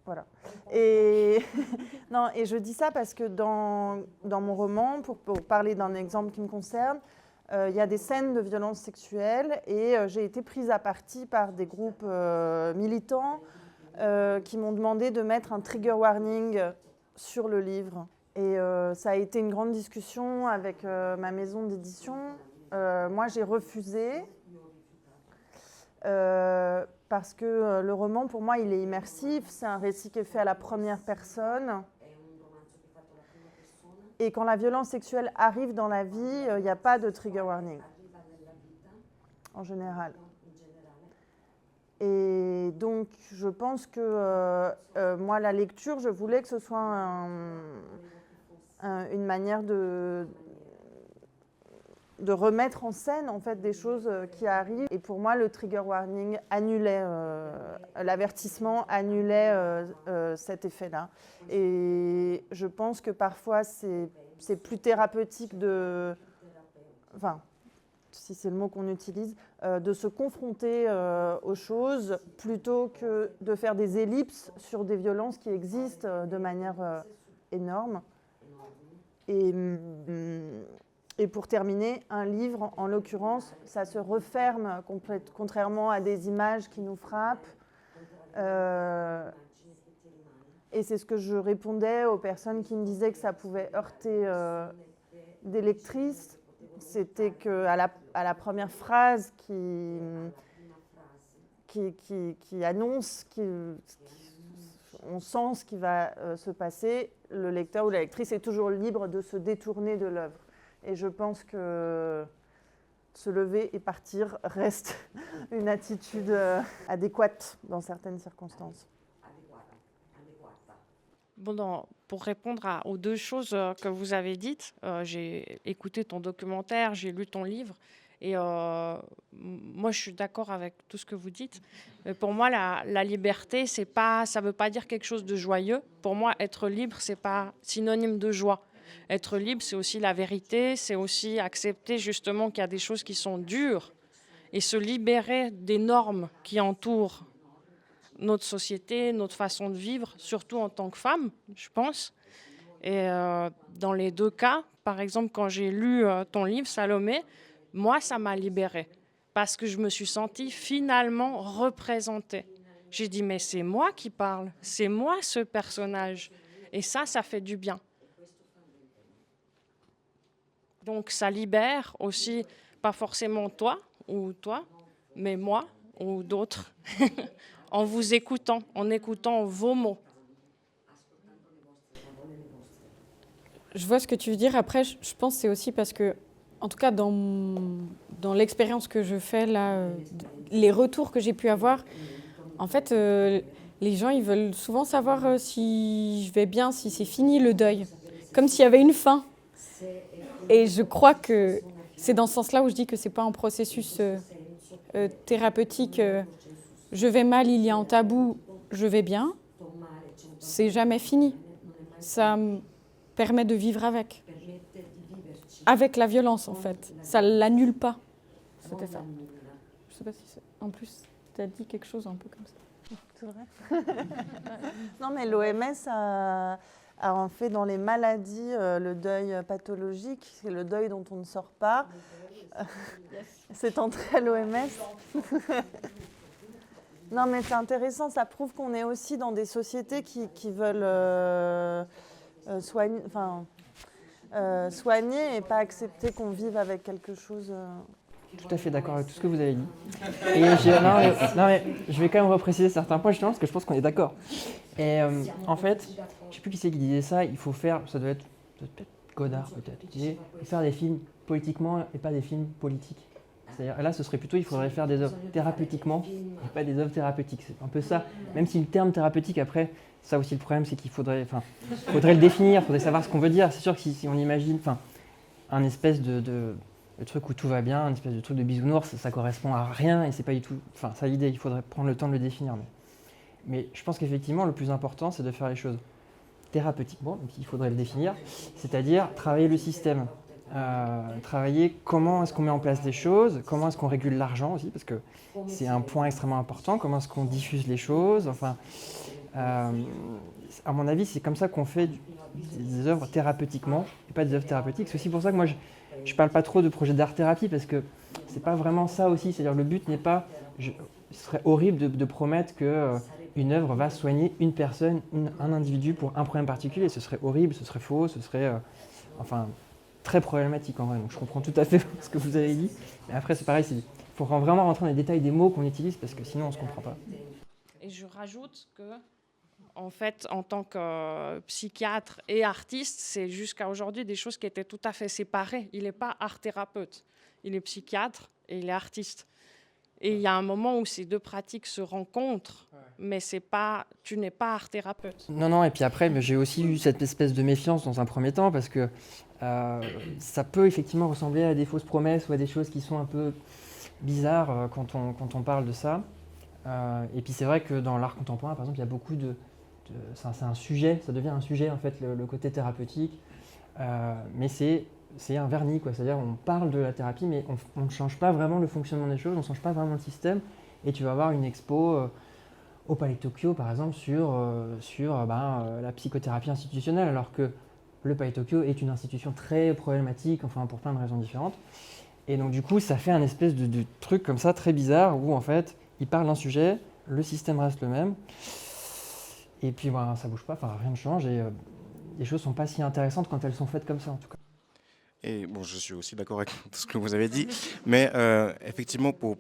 Speaker 6: Voilà. Et non, et je dis ça parce que dans mon roman, pour parler d'un exemple qui me concerne, il y a des scènes de violences sexuelles et j'ai été prise à partie par des groupes militants qui m'ont demandé de mettre un trigger warning sur le livre. Et ça a été une grande discussion avec ma maison d'édition. Moi, j'ai refusé parce que le roman, pour moi, il est immersif. C'est un récit qui est fait à la première personne. Et quand la violence sexuelle arrive dans la vie, il n'y a pas de trigger warning, en général. Et donc, je pense que moi, la lecture, je voulais que ce soit une manière de remettre en scène en fait, des choses qui arrivent. Et pour moi, le trigger warning annulait, l'avertissement annulait cet effet-là. Et je pense que parfois, c'est plus thérapeutique de... Enfin, si c'est le mot qu'on utilise, de se confronter aux choses plutôt que de faire des ellipses sur des violences qui existent de manière énorme. Et pour terminer, un livre, en l'occurrence, ça se referme contrairement à des images qui nous frappent. Et c'est ce que je répondais aux personnes qui me disaient que ça pouvait heurter des lectrices. C'était qu'à la première phrase qui annonce, on sent ce qui va se passer, le lecteur ou la lectrice est toujours libre de se détourner de l'œuvre. Et je pense que se lever et partir reste une attitude adéquate dans certaines circonstances.
Speaker 2: Bon, pour répondre aux deux choses que vous avez dites, j'ai écouté ton documentaire, j'ai lu ton livre, et moi je suis d'accord avec tout ce que vous dites. Mais pour moi, la liberté, ça ne veut pas dire quelque chose de joyeux. Pour moi, être libre, ce n'est pas synonyme de joie. Être libre, c'est aussi la vérité, c'est aussi accepter justement qu'il y a des choses qui sont dures et se libérer des normes qui entourent notre société, notre façon de vivre, surtout en tant que femme, je pense. Et dans les deux cas, par exemple, quand j'ai lu ton livre, Salomé, moi, ça m'a libérée parce que je me suis sentie finalement représentée. J'ai dit, mais c'est moi qui parle, c'est moi ce personnage. Et ça fait du bien. Donc, ça libère aussi, pas forcément toi, mais moi ou d'autres, en vous écoutant, en écoutant vos mots.
Speaker 5: Je vois ce que tu veux dire. Après, je pense que c'est aussi parce que, en tout cas, dans l'expérience que je fais, là, les retours que j'ai pu avoir, en fait, les gens, ils veulent souvent savoir si je vais bien, si c'est fini le deuil. Comme s'il y avait une fin. Et je crois que c'est dans ce sens-là où je dis que ce n'est pas un processus thérapeutique. Je vais mal, il y a un tabou, je vais bien. C'est jamais fini. Ça me permet de vivre avec. Avec la violence, en fait. Ça ne l'annule pas. C'était ça. Je ne sais pas si c'est... En plus, tu as dit quelque chose un peu comme ça.
Speaker 6: C'est vrai. Non, mais l'OMS a en fait dans les maladies le deuil pathologique, c'est le deuil dont on ne sort pas. C'est entré à l'OMS. Non, mais c'est intéressant, ça prouve qu'on est aussi dans des sociétés qui veulent soigner et pas accepter qu'on vive avec quelque chose.
Speaker 3: Tout à fait d'accord avec tout ce que vous avez dit. Et non, mais je vais quand même repréciser certains points justement parce que je pense qu'on est d'accord. Et en fait, je ne sais plus qui c'est qui disait ça, il faut faire, ça doit être Godard peut-être, il disait, il faut faire des films politiquement et pas des films politiques. C'est-à-dire, là, ce serait plutôt, il faudrait faire des œuvres thérapeutiquement et pas des œuvres thérapeutiques. C'est un peu ça, même si le terme thérapeutique, après, ça aussi le problème, c'est qu'il faudrait le définir, il faudrait savoir ce qu'on veut dire. C'est sûr que si on imagine un espèce de truc où tout va bien, un espèce de truc de bisounours, ça correspond à rien et c'est pas du tout... Enfin, ça l'idée, il faudrait prendre le temps de le définir. Mais je pense qu'effectivement, le plus important, c'est de faire les choses thérapeutiquement, donc il faudrait le définir, c'est-à-dire travailler le système. Travailler comment est-ce qu'on met en place des choses, comment est-ce qu'on régule l'argent aussi, parce que c'est un point extrêmement important, comment est-ce qu'on diffuse les choses, enfin, à mon avis, c'est comme ça qu'on fait des œuvres thérapeutiquement, et pas des œuvres thérapeutiques. C'est aussi pour ça que moi, je parle pas trop de projet d'art-thérapie parce que c'est pas vraiment ça aussi. C'est-à-dire le but n'est pas... ce serait horrible de promettre que une œuvre va soigner une personne, un individu pour un problème particulier. Ce serait horrible, ce serait faux, ce serait enfin très problématique en vrai. Donc je comprends tout à fait ce que vous avez dit. Mais après c'est pareil, il faut vraiment rentrer dans les détails des mots qu'on utilise parce que sinon on se comprend pas.
Speaker 2: Et je rajoute que, en fait, en tant que psychiatre et artiste, c'est jusqu'à aujourd'hui des choses qui étaient tout à fait séparées. Il n'est pas art-thérapeute, il est psychiatre et il est artiste. Et il y a un moment où ces deux pratiques se rencontrent, mais tu n'es pas art-thérapeute.
Speaker 3: Non, et puis après, j'ai aussi eu cette espèce de méfiance dans un premier temps parce que ça peut effectivement ressembler à des fausses promesses ou à des choses qui sont un peu bizarres quand on parle de ça. Et puis c'est vrai que dans l'art contemporain, par exemple, il y a beaucoup c'est un sujet, ça devient un sujet en fait, le côté thérapeutique, mais c'est un vernis, quoi. C'est-à-dire on parle de la thérapie, mais on ne change pas vraiment le fonctionnement des choses, on ne change pas vraiment le système. Et tu vas avoir une expo au Palais de Tokyo, par exemple, sur la psychothérapie institutionnelle, alors que le Palais de Tokyo est une institution très problématique, enfin pour plein de raisons différentes. Et donc du coup, ça fait un espèce de truc comme ça, très bizarre, où en fait, il parle d'un sujet, le système reste le même, et puis ça bouge pas, rien ne change, et les choses sont pas si intéressantes quand elles sont faites comme ça, en tout cas.
Speaker 1: Et bon, je suis aussi d'accord avec tout ce que vous avez dit, mais effectivement, pour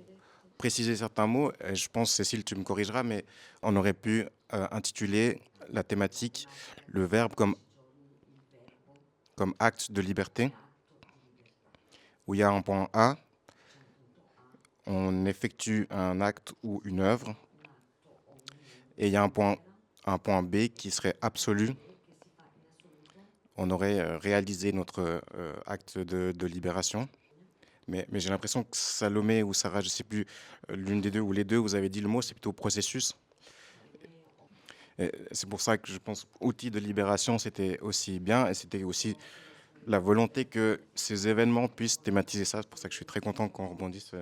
Speaker 1: préciser certains mots, je pense, Cécile, tu me corrigeras, mais on aurait pu intituler la thématique, le verbe comme acte de liberté, où il y a un point A, on effectue un acte ou une œuvre, et il y a un point B qui serait absolu. On aurait réalisé notre acte de libération. Mais j'ai l'impression que Salomé ou Sarah, je ne sais plus, l'une des deux ou les deux, vous avez dit le mot, c'est plutôt processus. Et c'est pour ça que je pense outil de libération, c'était aussi bien, et c'était aussi la volonté que ces événements puissent thématiser ça. C'est pour ça que je suis très content qu'on rebondisse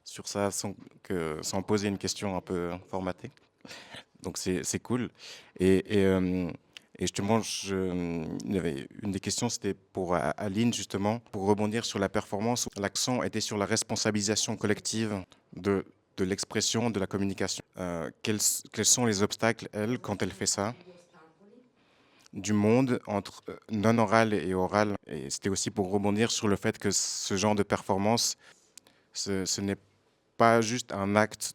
Speaker 1: sur ça sans poser une question un peu formatée. Donc c'est cool. Et justement, il y avait une des questions, c'était pour Aline, justement, pour rebondir sur la performance. L'accent était sur la responsabilisation collective de l'expression, de la communication. Quels sont les obstacles, elle, quand elle fait ça, du monde entre non-oral et oral? Et c'était aussi pour rebondir sur le fait que ce genre de performance, ce n'est pas juste un acte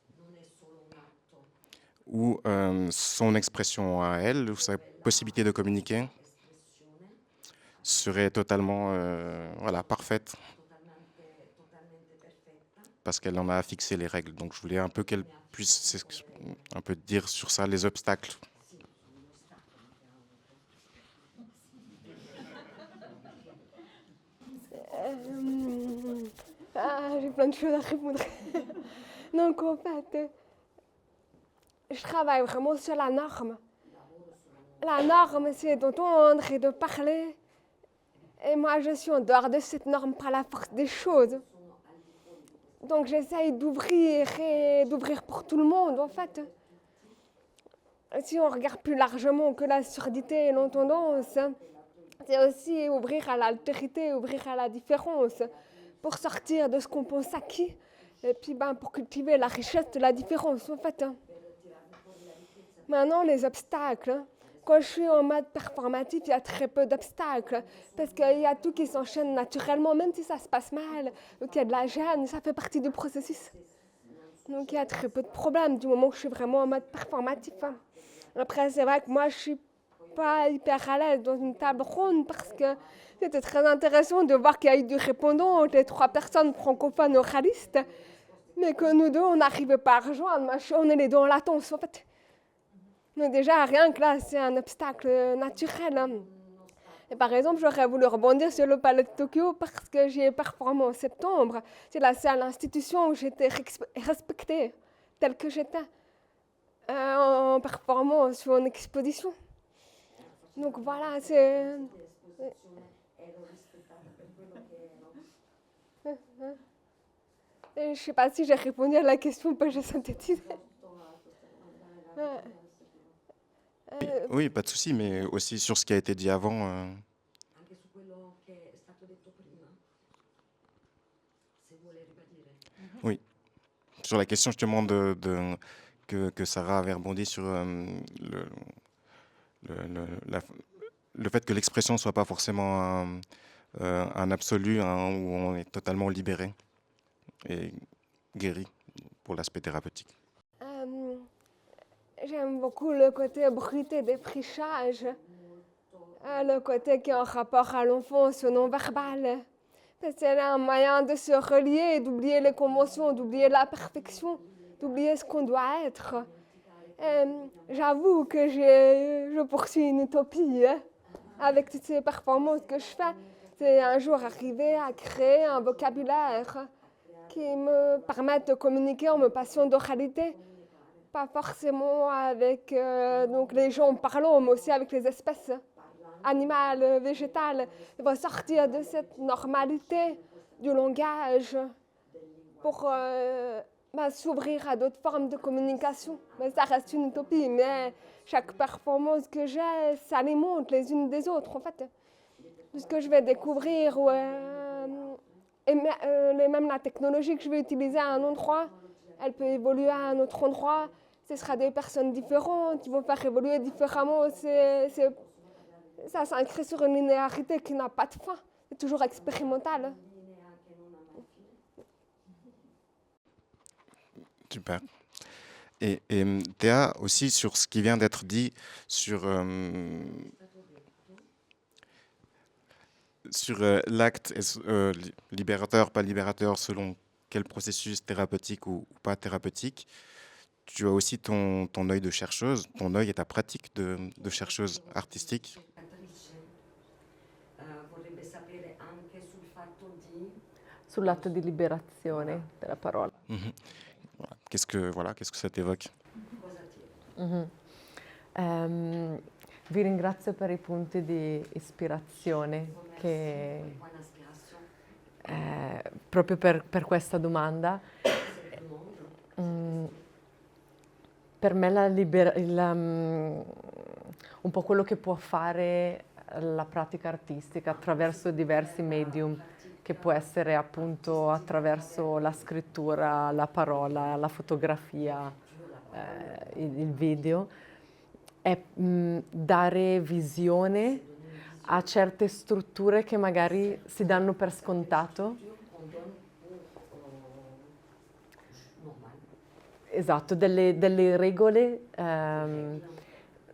Speaker 1: où son expression à elle, ou sa possibilité de communiquer, serait totalement parfaite, parce qu'elle en a fixé les règles. Donc je voulais un peu qu'elle puisse un peu dire sur ça, les obstacles.
Speaker 7: J'ai plein de choses à répondre. Donc en fait, je travaille vraiment sur la norme. La norme, c'est d'entendre et de parler. Et moi, je suis en dehors de cette norme par la force des choses. Donc j'essaye d'ouvrir et d'ouvrir pour tout le monde, en fait. Si on regarde plus largement que la surdité et l'entendance, c'est aussi ouvrir à l'altérité, ouvrir à la différence, pour sortir de ce qu'on pense acquis, et puis pour cultiver la richesse de la différence, en fait. Maintenant, les obstacles. Quand je suis en mode performatif, il y a très peu d'obstacles, parce qu'il y a tout qui s'enchaîne naturellement, même si ça se passe mal, ou qu'il y a de la gêne, ça fait partie du processus. Donc il y a très peu de problèmes du moment que je suis vraiment en mode performatif. Après, c'est vrai que moi, je suis pas hyper à l'aise dans une table ronde, parce que c'était très intéressant de voir qu'il y a eu du répondant entre les 3 personnes francophones oralistes, mais que nous deux, on n'arrivait pas à rejoindre. On est les deux en latence, en fait. Donc déjà, rien que là, c'est un obstacle naturel. Et par exemple, j'aurais voulu rebondir sur le Palais de Tokyo parce que j'y ai performé en septembre. C'est la seule institution où j'étais respectée, telle que j'étais, en performance sur une exposition. Donc voilà, c'est... Je ne sais pas si j'ai répondu à la question, pas j'ai synthétisé.
Speaker 1: Oui, pas de souci, mais aussi sur ce qui a été dit avant. sur la question justement que Sarah avait rebondi sur le fait que l'expression ne soit pas forcément un absolu, hein, où on est totalement libéré et guéri pour l'aspect thérapeutique.
Speaker 7: J'aime beaucoup le côté brut et défrichage, le côté qui est en rapport à l'enfance non-verbal. C'est un moyen de se relier, d'oublier les conventions, d'oublier la perfection, d'oublier ce qu'on doit être. J'avoue que je poursuis une utopie avec toutes ces performances que je fais. C'est un jour arriver à créer un vocabulaire qui me permette de communiquer en me passant d'oralité. Pas forcément avec donc les gens parlant, mais aussi avec les espèces animales, végétales. Il faut sortir de cette normalité du langage pour s'ouvrir à d'autres formes de communication. Mais ça reste une utopie, mais chaque performance que j'ai s'alimente les unes des autres, en fait. Tout ce que je vais découvrir, et même la technologie que je vais utiliser à un endroit, elle peut évoluer à un autre endroit. Ce sera des personnes différentes qui vont faire évoluer différemment. Ça s'inscrit sur une linéarité qui n'a pas de fin. C'est toujours expérimental.
Speaker 1: Super. Et Théa, aussi sur ce qui vient d'être dit sur l'acte libérateur, pas libérateur, selon quel processus thérapeutique ou pas thérapeutique, tu as aussi ton œil de chercheuse, ton œil et ta pratique de chercheuse artistique.
Speaker 4: Sull'atto di liberazione della parola.
Speaker 1: Qu'est-ce que ça t'évoque?
Speaker 4: Vi ringrazio per i punti di ispirazione proprio per questa domanda. Per me un po' quello che può fare la pratica artistica attraverso diversi medium, che può essere appunto attraverso la scrittura, la parola, la fotografia, il video, è dare visione a certe strutture che magari si danno per scontato. Esatto, delle regole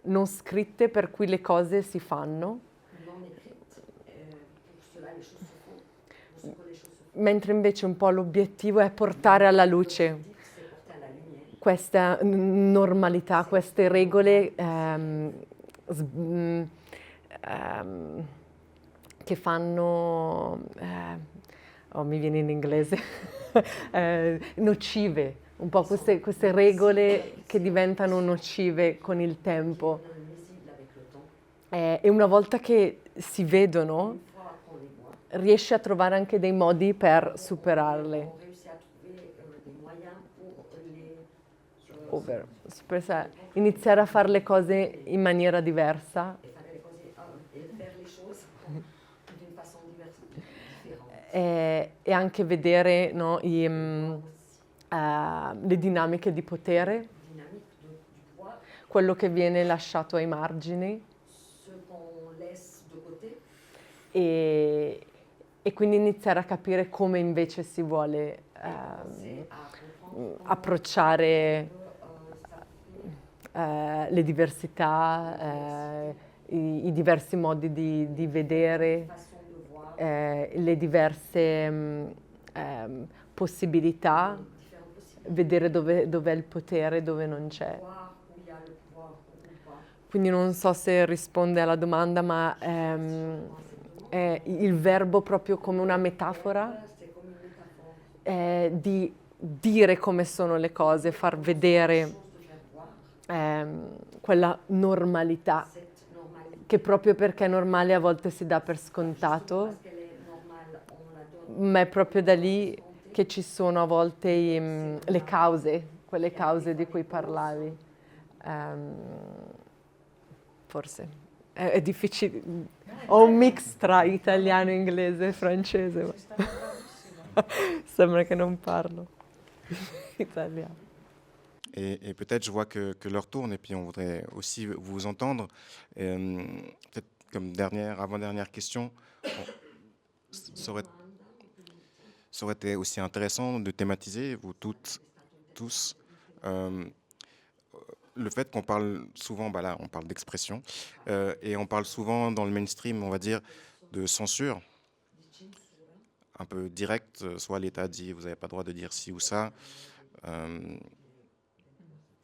Speaker 4: non scritte per cui le cose si fanno. Mentre invece un po' l'obiettivo è portare alla luce questa normalità, queste regole che fanno, mi viene in inglese, nocive, un po' queste regole che diventano nocive con il tempo. E una volta che si vedono, riesce a trovare anche dei modi per superarle. Iniziare a fare le cose in maniera diversa. E anche vedere, no, le dinamiche di potere, quello che viene lasciato ai margini. E quindi iniziare a capire come invece si vuole approcciare le diversità, i diversi modi di vedere, le diverse possibilità, vedere dov'è il potere, dove non c'è. Quindi non so se risponde alla domanda, ma è il verbo proprio come una metafora di dire come sono le cose, far vedere quella normalità che proprio perché è normale a volte si dà per scontato, ma è proprio da lì che ci sono a volte le cause, quelle cause di cui parlavi. Forse è difficile, ho un mix tra italiano, inglese e francese, ma sembra che non parlo. Italien.
Speaker 1: Et peut-être, je vois que l'heure tourne, et puis on voudrait aussi vous entendre. Peut-être comme avant-dernière question, ça aurait été aussi intéressant de thématiser, vous toutes, tous, euh, le fait qu'on parle souvent, bah là, on parle d'expression, et on parle souvent dans le mainstream, on va dire, de censure, un peu directe, soit l'État dit vous n'avez pas le droit de dire ci ou ça,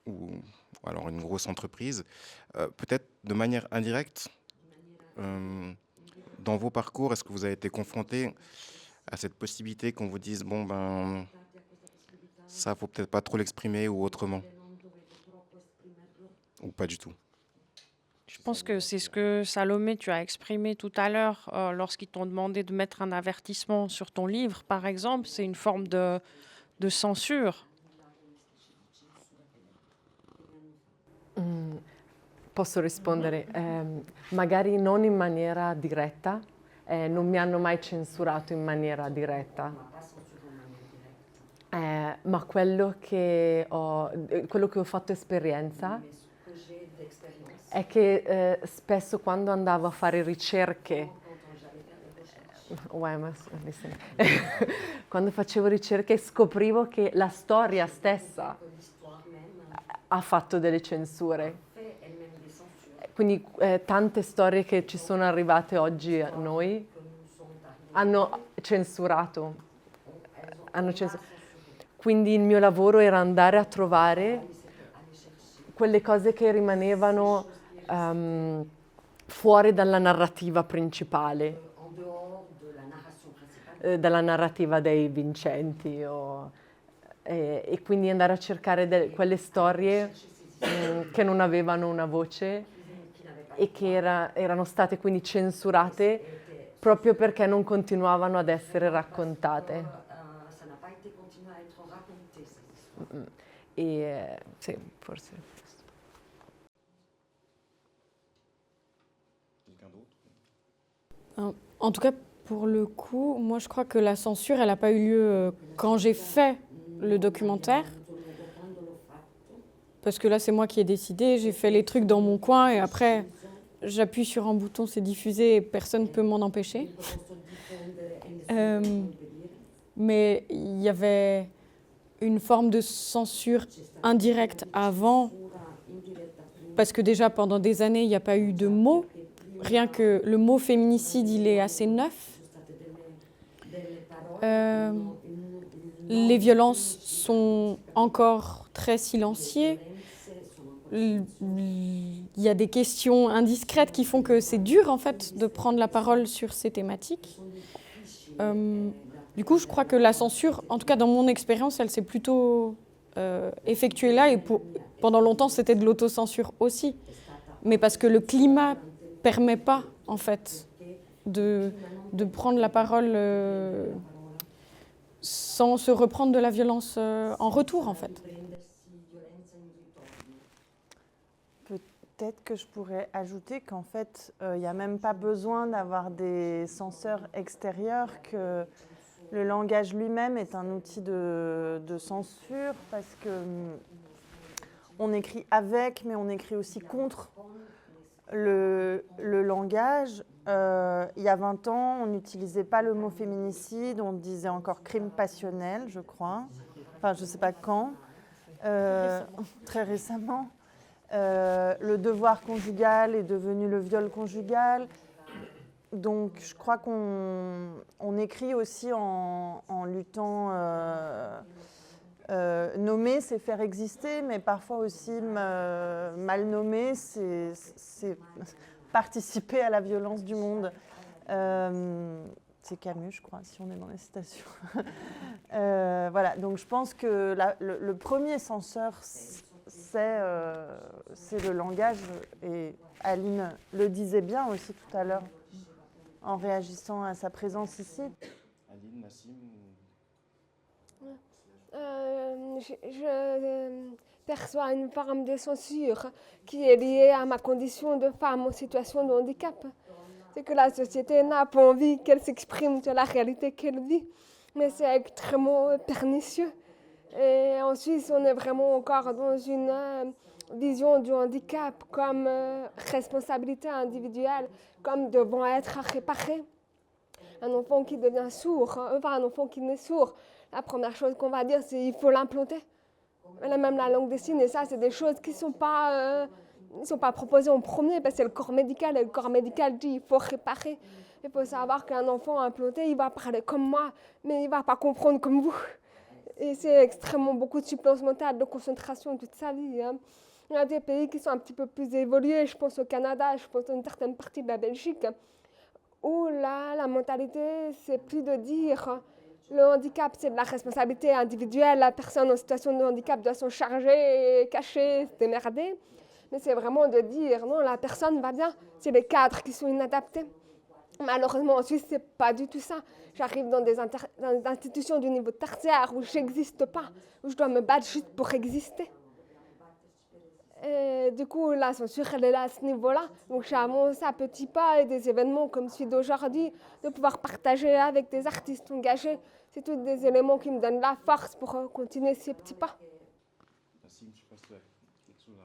Speaker 1: ou alors une grosse entreprise, peut-être de manière indirecte, dans vos parcours, est-ce que vous avez été confronté à cette possibilité qu'on vous dise, bon, ben, ça, faut peut-être pas trop l'exprimer ou autrement, ou pas du tout?
Speaker 2: Je pense que c'est ce que Salomé, tu as exprimé tout à l'heure lorsqu'ils t'ont demandé de mettre un avertissement sur ton livre, par exemple. C'est une forme de censure.
Speaker 4: Posso rispondere? Magari non in maniera diretta, non mi hanno mai censurato in maniera diretta, ma quello che ho fatto esperienza è che spesso quando andavo a fare ricerche, quando facevo ricerche scoprivo che la storia stessa ha fatto delle censure. Quindi tante storie che ci sono arrivate oggi a noi hanno censurato. Quindi il mio lavoro era andare a trovare quelle cose che rimanevano fuori dalla narrativa principale, dalla narrativa dei vincenti, e quindi andare a cercare quelle storie che non avevano una voce e che erano state quindi censurate proprio perché non continuavano ad essere raccontate. E sì, forse.
Speaker 5: En tout cas, pour le coup, moi je crois que la censure, elle n'a pas eu lieu quand j'ai fait le documentaire. Parce que là, c'est moi qui ai décidé, j'ai fait les trucs dans mon coin et après, j'appuie sur un bouton, c'est diffusé et personne ne peut m'en empêcher. Mais il y avait une forme de censure indirecte avant, parce que déjà pendant des années, il n'y a pas eu de mots. Rien que le mot féminicide, il est assez neuf. Les violences sont encore très silenciées. Il y a des questions indiscrètes qui font que c'est dur en fait de prendre la parole sur ces thématiques. Du coup, je crois que la censure, en tout cas dans mon expérience, elle s'est plutôt effectuée là et pendant longtemps c'était de l'autocensure aussi. Mais parce que le climat permet pas en fait de prendre la parole sans se reprendre de la violence en retour en fait.
Speaker 6: Peut-être que je pourrais ajouter qu'en fait, il n'y a même pas besoin d'avoir des censeurs extérieurs, que le langage lui-même est un outil de censure, parce qu'on écrit avec, mais on écrit aussi contre le langage. Il y a 20 ans, on n'utilisait pas le mot féminicide, on disait encore crime passionnel, je crois. Enfin, je ne sais pas quand. Très récemment. Le devoir conjugal est devenu le viol conjugal. Donc je crois qu'on écrit aussi en luttant. Nommer, c'est faire exister, mais parfois aussi mal nommer, c'est participer à la violence du monde. C'est Camus, je crois, si on est dans les citations. Voilà, donc je pense que le premier censeur, c'est le langage, et Aline le disait bien aussi tout à l'heure en réagissant à sa présence ici.
Speaker 1: Aline, Nassim.
Speaker 7: Je perçois une forme de censure qui est liée à ma condition de femme en situation de handicap. C'est que la société n'a pas envie qu'elle s'exprime sur la réalité qu'elle vit, mais c'est extrêmement pernicieux. Et en Suisse, on est vraiment encore dans une vision du handicap comme responsabilité individuelle, comme devant être réparé. Un enfant qui devient sourd, enfin un enfant qui naît sourd, la première chose qu'on va dire, c'est qu'il faut l'implanter. Même la langue des signes, et ça, c'est des choses qui ne sont pas proposées en premier, parce que c'est le corps médical, et le corps médical dit qu'il faut réparer. Il faut savoir qu'un enfant implanté, il va parler comme moi, mais il ne va pas comprendre comme vous. Et c'est extrêmement beaucoup de substances mentales, de concentration toute sa vie. Hein. Il y a des pays qui sont un petit peu plus évolués, je pense au Canada, je pense à une certaine partie de la Belgique, où là, la mentalité, c'est plus de dire le handicap, c'est de la responsabilité individuelle, la personne en situation de handicap doit s'en charger, cacher, se démerder. Mais c'est vraiment de dire non, la personne va bien, c'est les cadres qui sont inadaptés. Malheureusement, en Suisse, ce n'est pas du tout ça. J'arrive dans des institutions du niveau tertiaire où je n'existe pas, où je dois me battre juste pour exister. Et du coup, la censure, elle est là à ce niveau-là. Donc, j'ai avancé à petits pas et des événements comme celui d'aujourd'hui, de pouvoir partager avec des artistes engagés. C'est tous des éléments qui me donnent la force pour continuer ces petits pas.
Speaker 1: Je sais pas si tu as quelque chose à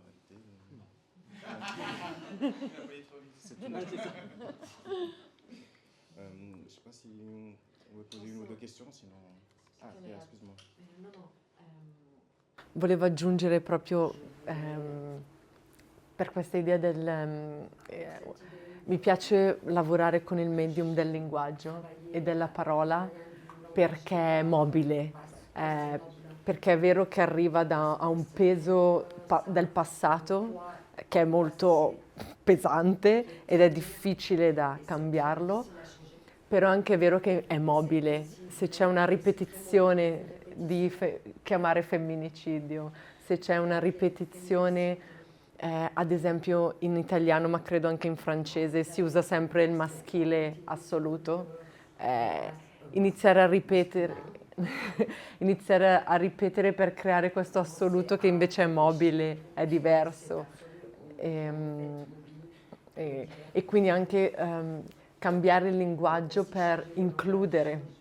Speaker 1: je sais pas si on veut poser une ou deux questions, sinon... Ah, excuse-moi.
Speaker 4: Volevo aggiungere proprio per questa idea mi piace lavorare con il medium del linguaggio e della parola perché è mobile, perché è vero che arriva a un peso del passato che è molto pesante ed è difficile da cambiarlo, però anche è vero che è mobile. Se c'è una ripetizione di chiamare femminicidio, se c'è una ripetizione, ad esempio in italiano, ma credo anche in francese, si usa sempre il maschile assoluto, iniziare a ripetere per creare questo assoluto che invece è mobile, è diverso. E quindi anche cambiare il linguaggio per includere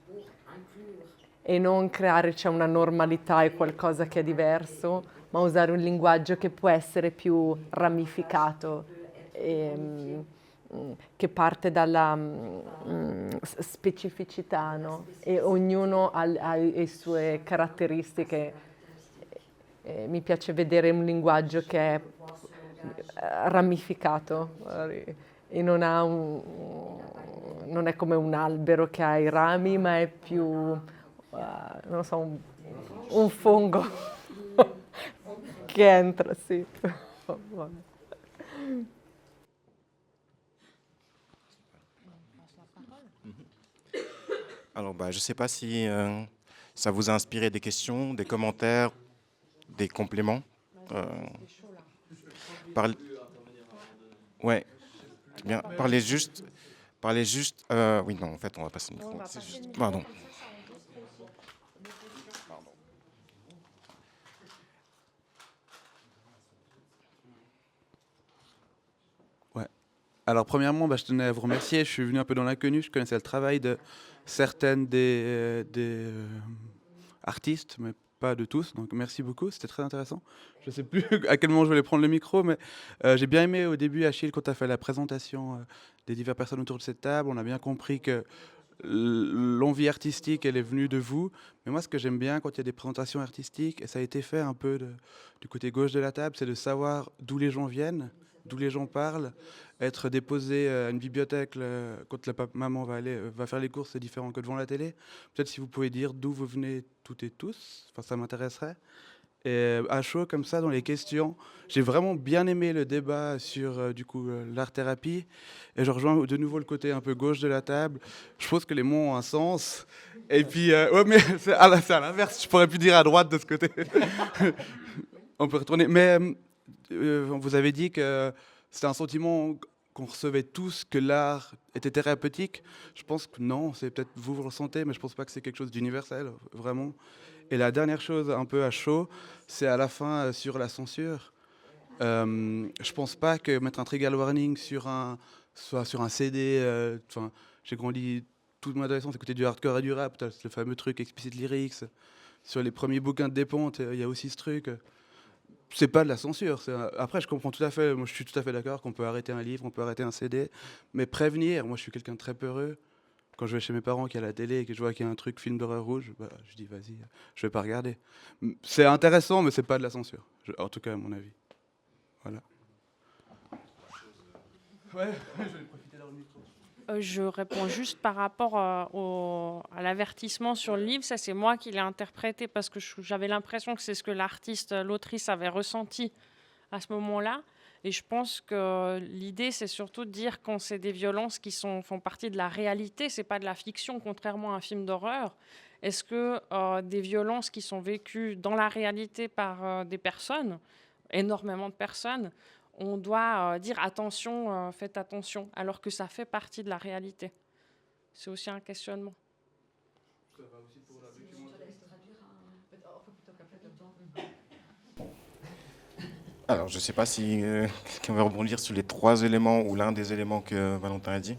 Speaker 4: e non creare una normalità e qualcosa che è diverso, ma usare un linguaggio che può essere più ramificato, che parte dalla specificità, no? E ognuno ha le sue caratteristiche. Mi piace vedere un linguaggio che è ramificato e non è come un albero che ha i rami, ma è più, non so, un fungo che entra, sì.
Speaker 1: Alors, je ne sais pas si ça vous a inspiré des questions, des commentaires, des compléments. Ouais, bien. Parlez juste. Oui, non, en fait, on va passer le micro. Pardon.
Speaker 8: Ouais. Alors, premièrement, je tenais à vous remercier. Je suis venu un peu dans l'inconnu. Je connaissais le travail de certaines des artistes, mais pas de tous. Donc, merci beaucoup. C'était très intéressant. Je ne sais plus à quel moment je voulais prendre le micro, mais j'ai bien aimé au début, Achille, quand tu as fait la présentation des diverses personnes autour de cette table. On a bien compris que l'envie artistique, elle est venue de vous. Mais moi, ce que j'aime bien quand il y a des présentations artistiques, et ça a été fait un peu du côté gauche de la table, c'est de savoir d'où les gens viennent, d'où les gens parlent. Être déposé à une bibliothèque quand maman va faire les courses, c'est différent que devant la télé. Peut-être si vous pouvez dire d'où vous venez toutes et tous, ça m'intéresserait. Et à chaud comme ça dans les questions, j'ai vraiment bien aimé le débat sur l'art-thérapie. Et je rejoins de nouveau le côté un peu gauche de la table. Je pense que les mots ont un sens. Et puis, ouais, mais c'est à l'inverse. Je pourrais plus dire à droite de ce côté. On peut retourner. Mais vous avez dit que c'était un sentiment qu'on recevait tous, que l'art était thérapeutique. Je pense que non, c'est peut-être vous le ressentez, mais je pense pas que c'est quelque chose d'universel, vraiment. Et la dernière chose, un peu à chaud, c'est à la fin sur la censure. Je pense pas que mettre un trigger warning soit sur un CD. J'ai grandi toute mon adolescence, écouter du hardcore et du rap, le fameux truc explicit lyrics. sur les premiers bouquins de Despentes, il y a aussi ce truc. C'est pas de la censure. Après, je comprends tout à fait. Moi, je suis tout à fait d'accord qu'on peut arrêter un livre, on peut arrêter un CD, mais prévenir. Moi, je suis quelqu'un de très peureux. Quand je vais chez mes parents qui a la télé et que je vois qu'il y a un truc film d'horreur rouge, bah, je dis vas-y, je vais pas regarder. C'est intéressant, mais c'est pas de la censure. En tout cas, à mon avis. Voilà. Ouais, je vais profiter d'avoir le micro.
Speaker 2: Je réponds juste par rapport à l'avertissement sur le livre. Ça, c'est moi qui l'ai interprété parce que j'avais l'impression que c'est ce que l'autrice avait ressenti à ce moment-là. Et je pense que l'idée, c'est surtout de dire quand c'est des violences qui font partie de la réalité, c'est pas de la fiction, contrairement à un film d'horreur. Est-ce que des violences qui sont vécues dans la réalité par des personnes, énormément de personnes, on doit dire attention, faites attention, alors que ça fait partie de la réalité? C'est aussi un questionnement.
Speaker 1: Alors, je ne sais pas si quelqu'un va rebondir sur les 3 éléments ou l'un des éléments que Valentin a dit.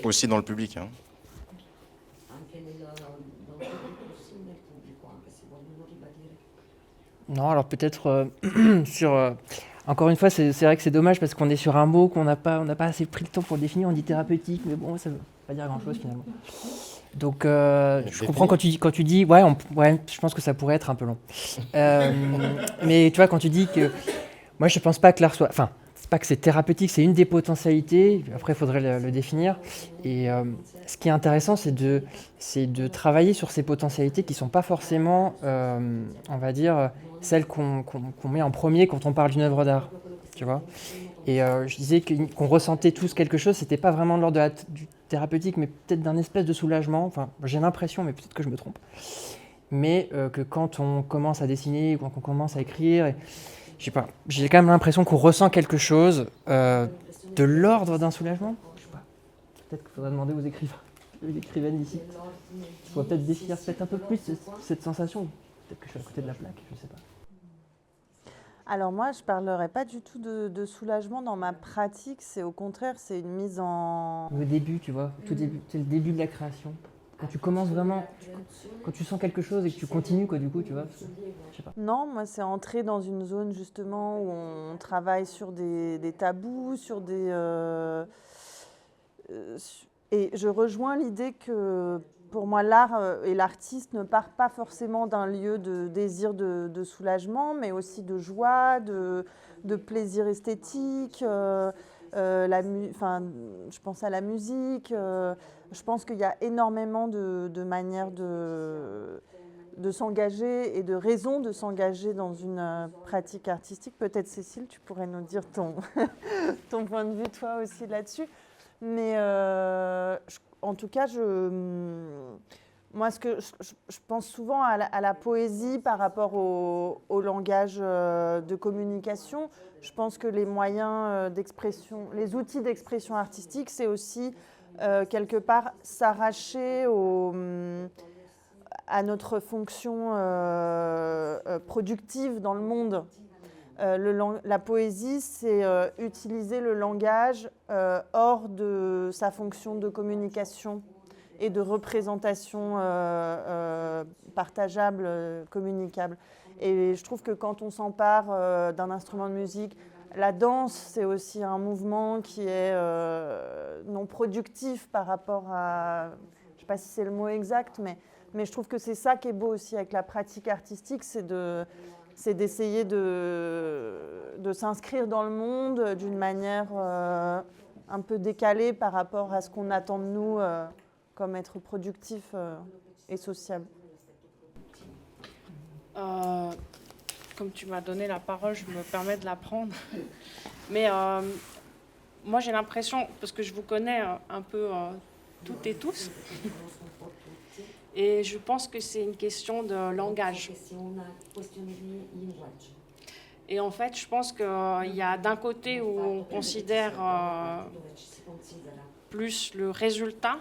Speaker 1: Aussi dans le public. Hein.
Speaker 3: Non, alors peut-être sur... encore une fois, c'est vrai que c'est dommage parce qu'on est sur un mot qu'on n'a pas assez pris le temps pour le définir. On dit thérapeutique, mais bon, ça ne veut pas dire grand-chose finalement. Donc, je comprends quand tu dis, ouais, je pense que ça pourrait être un peu long. Mais tu vois, quand tu dis que, moi, je pense pas que l'art soit, enfin, c'est pas que c'est thérapeutique, c'est une des potentialités. Après, il faudrait le définir. Et ce qui est intéressant, c'est de travailler sur ces potentialités qui sont pas forcément, on va dire, celles qu'on met en premier quand on parle d'une œuvre d'art. Tu vois. Et je disais qu'on ressentait tous quelque chose, c'était pas vraiment de l'ordre du thérapeutique, mais peut-être d'un espèce de soulagement. Enfin, j'ai l'impression, mais peut-être que je me trompe. Mais que quand on commence à dessiner, quand on commence à écrire, je sais pas, j'ai quand même l'impression qu'on ressent quelque chose de l'ordre d'un soulagement. Je sais pas. Peut-être qu'il faudrait demander aux écrivaines d'ici. Je pourrais peut-être définir peut-être un peu plus cette sensation. Peut-être que je suis à côté de la plaque, je sais pas.
Speaker 6: Alors moi, je ne parlerai pas du tout de soulagement dans ma pratique. C'est au contraire, c'est une mise en...
Speaker 3: Le début, tu vois, tout début, c'est le début de la création. Quand tu commences vraiment, quand tu sens quelque chose et que tu continues, quoi, du coup, tu vois, je sais pas.
Speaker 6: Non, moi, c'est entrer dans une zone, justement, où on travaille sur des tabous, sur des... et je rejoins l'idée que... Pour moi, l'art et l'artiste ne partent pas forcément d'un lieu de désir de soulagement, mais aussi de joie, de plaisir esthétique. Je pense à la musique. Je pense qu'il y a énormément de manières de s'engager et de raisons de s'engager dans une pratique artistique. Peut-être, Cécile, tu pourrais nous dire ton point de vue, toi aussi, là-dessus. Mais en tout cas, moi, je pense souvent à la poésie par rapport au langage de communication. Je pense que les moyens d'expression, les outils d'expression artistique, c'est aussi quelque part s'arracher à notre fonction productive dans le monde. La poésie, c'est utiliser le langage hors de sa fonction de communication et de représentation partageable, communicable. Et je trouve que quand on s'empare d'un instrument de musique, la danse, c'est aussi un mouvement qui est non productif par rapport à... Je ne sais pas si c'est le mot exact, mais je trouve que c'est ça qui est beau aussi avec la pratique artistique, c'est d'essayer de s'inscrire dans le monde d'une manière un peu décalée par rapport à ce qu'on attend de nous comme être productif et sociable.
Speaker 2: Comme tu m'as donné la parole, je me permets de la prendre. Mais moi, j'ai l'impression, parce que je vous connais un peu toutes et tous, et je pense que c'est une question de langage. Et en fait, je pense qu'il y a d'un côté où on considère plus le résultat,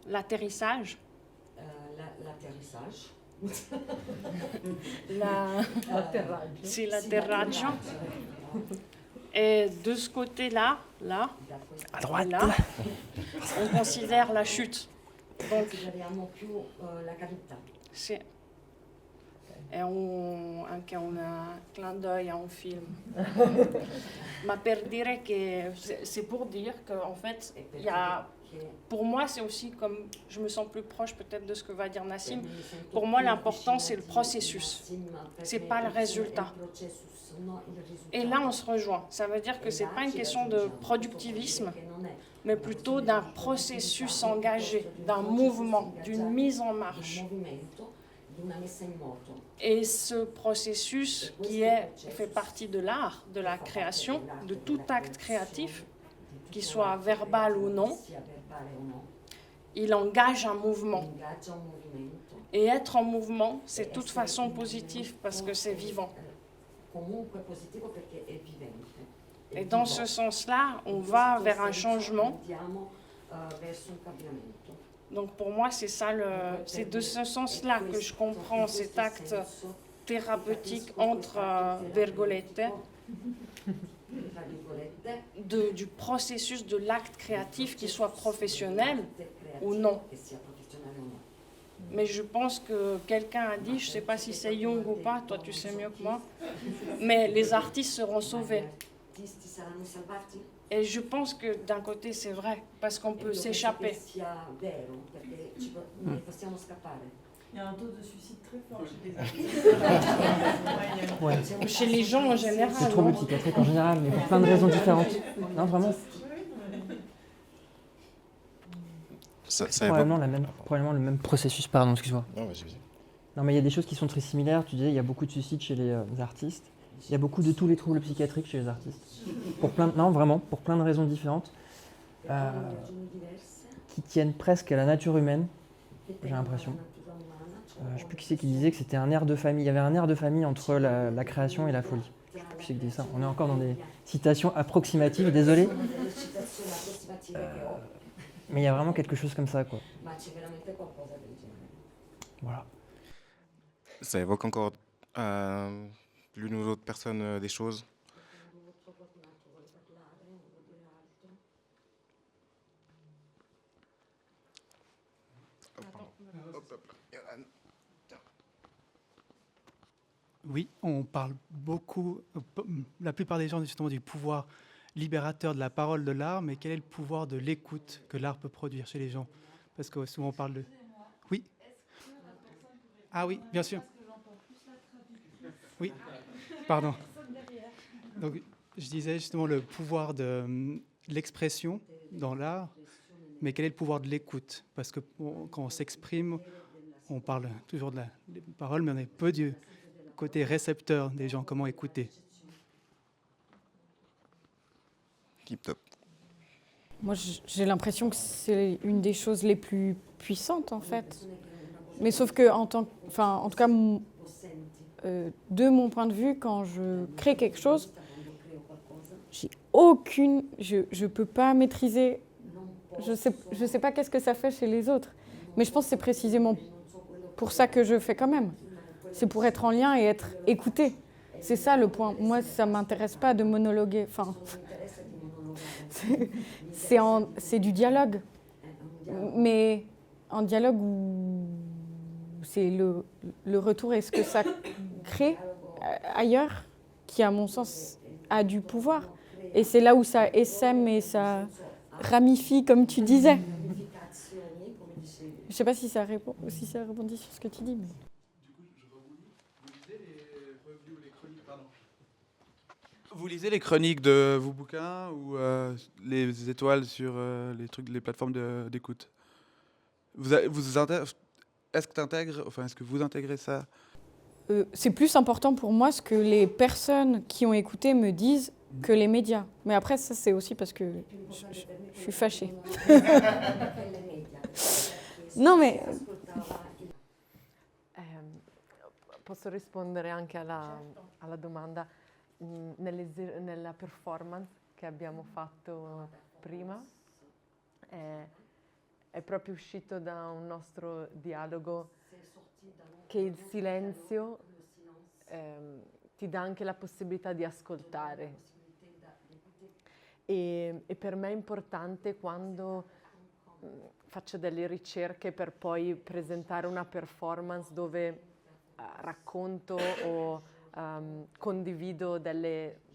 Speaker 2: l'atterrissage, c'est l'atterraggio. Et de ce côté-là, là,
Speaker 3: À droite.
Speaker 2: et là, on considère la chute. Donc, c'est... E anche un clin d'œil à un film. Ma per dire que c'est pour dire qu'en fait, il y a, pour moi, c'est aussi comme, je me sens plus proche peut-être de ce que va dire Nassim, pour moi l'important c'est le processus, c'est pas le résultat. Et là on se rejoint, ça veut dire que c'est pas une question de productivisme, mais plutôt d'un processus engagé, d'un mouvement, d'une mise en marche. Et ce processus fait partie de l'art, de la création, de tout acte créatif, qu'il soit verbal ou non, il engage un mouvement. Et être en mouvement, c'est de toute façon positif parce que c'est vivant. Et dans ce sens-là, on va vers un changement. Donc pour moi, c'est ça, c'est de ce sens-là que je comprends cet acte thérapeutique entre virgolettes, du processus de l'acte créatif, qu'il soit professionnel ou non. Mais je pense que quelqu'un a dit, je ne sais pas si c'est Jung ou pas, toi tu sais mieux que moi, mais les artistes seront sauvés. Et je pense que d'un côté c'est vrai, parce qu'on peut s'échapper.
Speaker 9: Il y a un taux de suicide très fort chez les artistes.
Speaker 3: Ouais.
Speaker 2: Chez les gens en général.
Speaker 3: C'est troubles psychiatriques en général, mais pour plein de raisons différentes. Non, vraiment.
Speaker 1: Ça
Speaker 3: Probablement le même processus, pardon, excuse-moi.
Speaker 1: Non, vas-y, vas-y.
Speaker 3: Non, mais il y a des choses qui sont très similaires. Tu disais, il y a beaucoup de suicides chez les artistes. Il y a beaucoup de tous les troubles psychiatriques chez les artistes. Vraiment, pour plein de raisons différentes, qui tiennent presque à la nature humaine, j'ai l'impression. Je ne sais plus qui c'est qui disait que c'était un air de famille. Il y avait un air de famille entre la création et la folie. Je ne sais plus qui c'est qui disait ça. On est encore dans des citations approximatives, désolé. Mais il y a vraiment quelque chose comme ça, quoi. Voilà.
Speaker 1: Ça évoque encore l'une ou l'autre personne des choses.
Speaker 10: Oui, on parle beaucoup, la plupart des gens justement du pouvoir libérateur de la parole de l'art, mais quel est le pouvoir de l'écoute que l'art peut produire chez les gens? Parce que souvent on parle de... Oui. Ah oui, bien sûr. Oui, pardon. Donc je disais justement le pouvoir de l'expression dans l'art, mais quel est le pouvoir de l'écoute? Parce que quand on s'exprime, on parle toujours des paroles, mais on est peu du côté récepteur des gens, comment écouter.
Speaker 1: Keep top.
Speaker 5: Moi, j'ai l'impression que c'est une des choses les plus puissantes, en fait. Mais sauf que, en tout cas, de mon point de vue, quand je crée quelque chose, je peux pas maîtriser. Je sais pas qu'est-ce que ça fait chez les autres. Mais je pense que c'est précisément pour ça que je fais quand même. C'est pour être en lien et être écouté. C'est ça le point. Moi, ça ne m'intéresse pas de monologuer. Enfin, c'est du dialogue. Mais un dialogue où c'est le retour et ce que ça crée ailleurs qui, à mon sens, a du pouvoir. Et c'est là où ça essaime et ça ramifie, comme tu disais. Je ne sais pas si ça rebondit sur ce que tu dis. Mais...
Speaker 8: Vous lisez les chroniques de vos bouquins ou les étoiles sur les plateformes d'écoute? Est-ce que vous intégrez ça?
Speaker 5: C'est plus important pour moi ce que les personnes qui ont écouté me disent que les médias. Mais après, ça, c'est aussi parce que je suis fâchée. Non, mais...
Speaker 4: Posso rispondere anche alla domanda? Nella performance che abbiamo fatto prima è proprio uscito da un nostro dialogo che il silenzio ti dà anche la possibilità di ascoltare e per me è importante quando faccio delle ricerche per poi presentare una performance dove racconto o condivido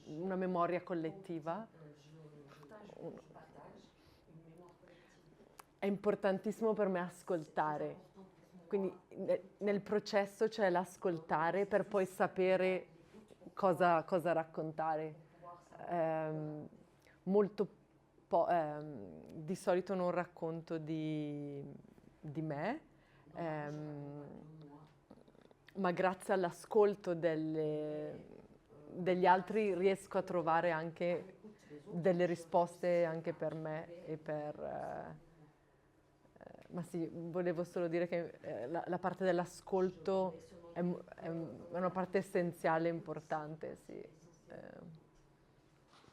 Speaker 4: una memoria collettiva. È importantissimo per me ascoltare, quindi nel processo c'è l'ascoltare per poi sapere cosa raccontare. Di solito non racconto di me, ma grazie all'ascolto degli altri riesco a trovare anche delle risposte anche per me e per... ma sì, volevo solo dire che la parte dell'ascolto è una parte essenziale, importante, sì.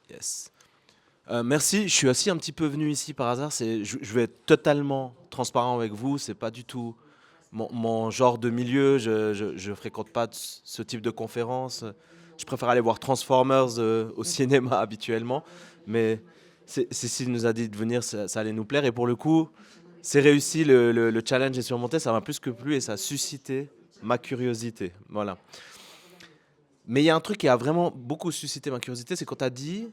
Speaker 11: Yes. Merci, je suis aussi un petit peu venu ici par hasard. Je vais être totalement transparent avec vous, c'est pas du tout mon genre de milieu, je fréquente pas ce type de conférences. Je préfère aller voir Transformers au cinéma habituellement, mais Cécile nous a dit de venir, ça allait nous plaire, et pour le coup, c'est réussi, le challenge est surmonté, ça m'a plus que plu et ça a suscité ma curiosité. Voilà. Mais il y a un truc qui a vraiment beaucoup suscité ma curiosité, c'est quand tu as dit,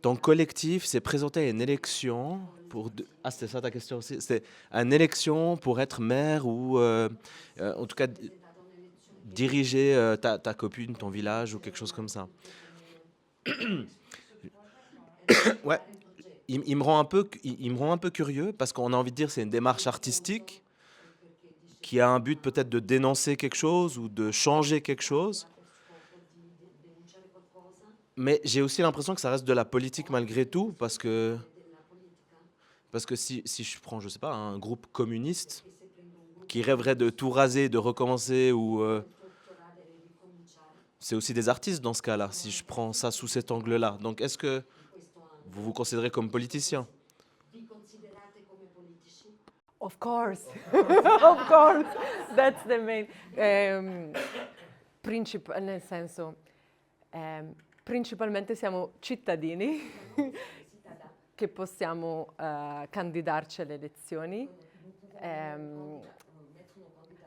Speaker 11: ton collectif s'est présenté à une élection pour... Ah, c'était ça ta question aussi? C'était une élection pour être maire ou en tout cas diriger ta commune, ton village ou quelque chose comme ça. Ouais. Il me rend un peu curieux parce qu'on a envie de dire que c'est une démarche artistique qui a un but peut-être de dénoncer quelque chose ou de changer quelque chose. Mais j'ai aussi l'impression que ça reste de la politique malgré tout parce que si je prends, je sais pas, un groupe communiste qui rêverait de tout raser, de recommencer, ou c'est aussi des artistes dans ce cas-là, si je prends ça sous cet angle-là. Donc est-ce que vous vous considérez comme politicien?
Speaker 4: Of course, of course, that's the main principio, nel senso, principalmente siamo cittadini che possiamo candidarci alle elezioni,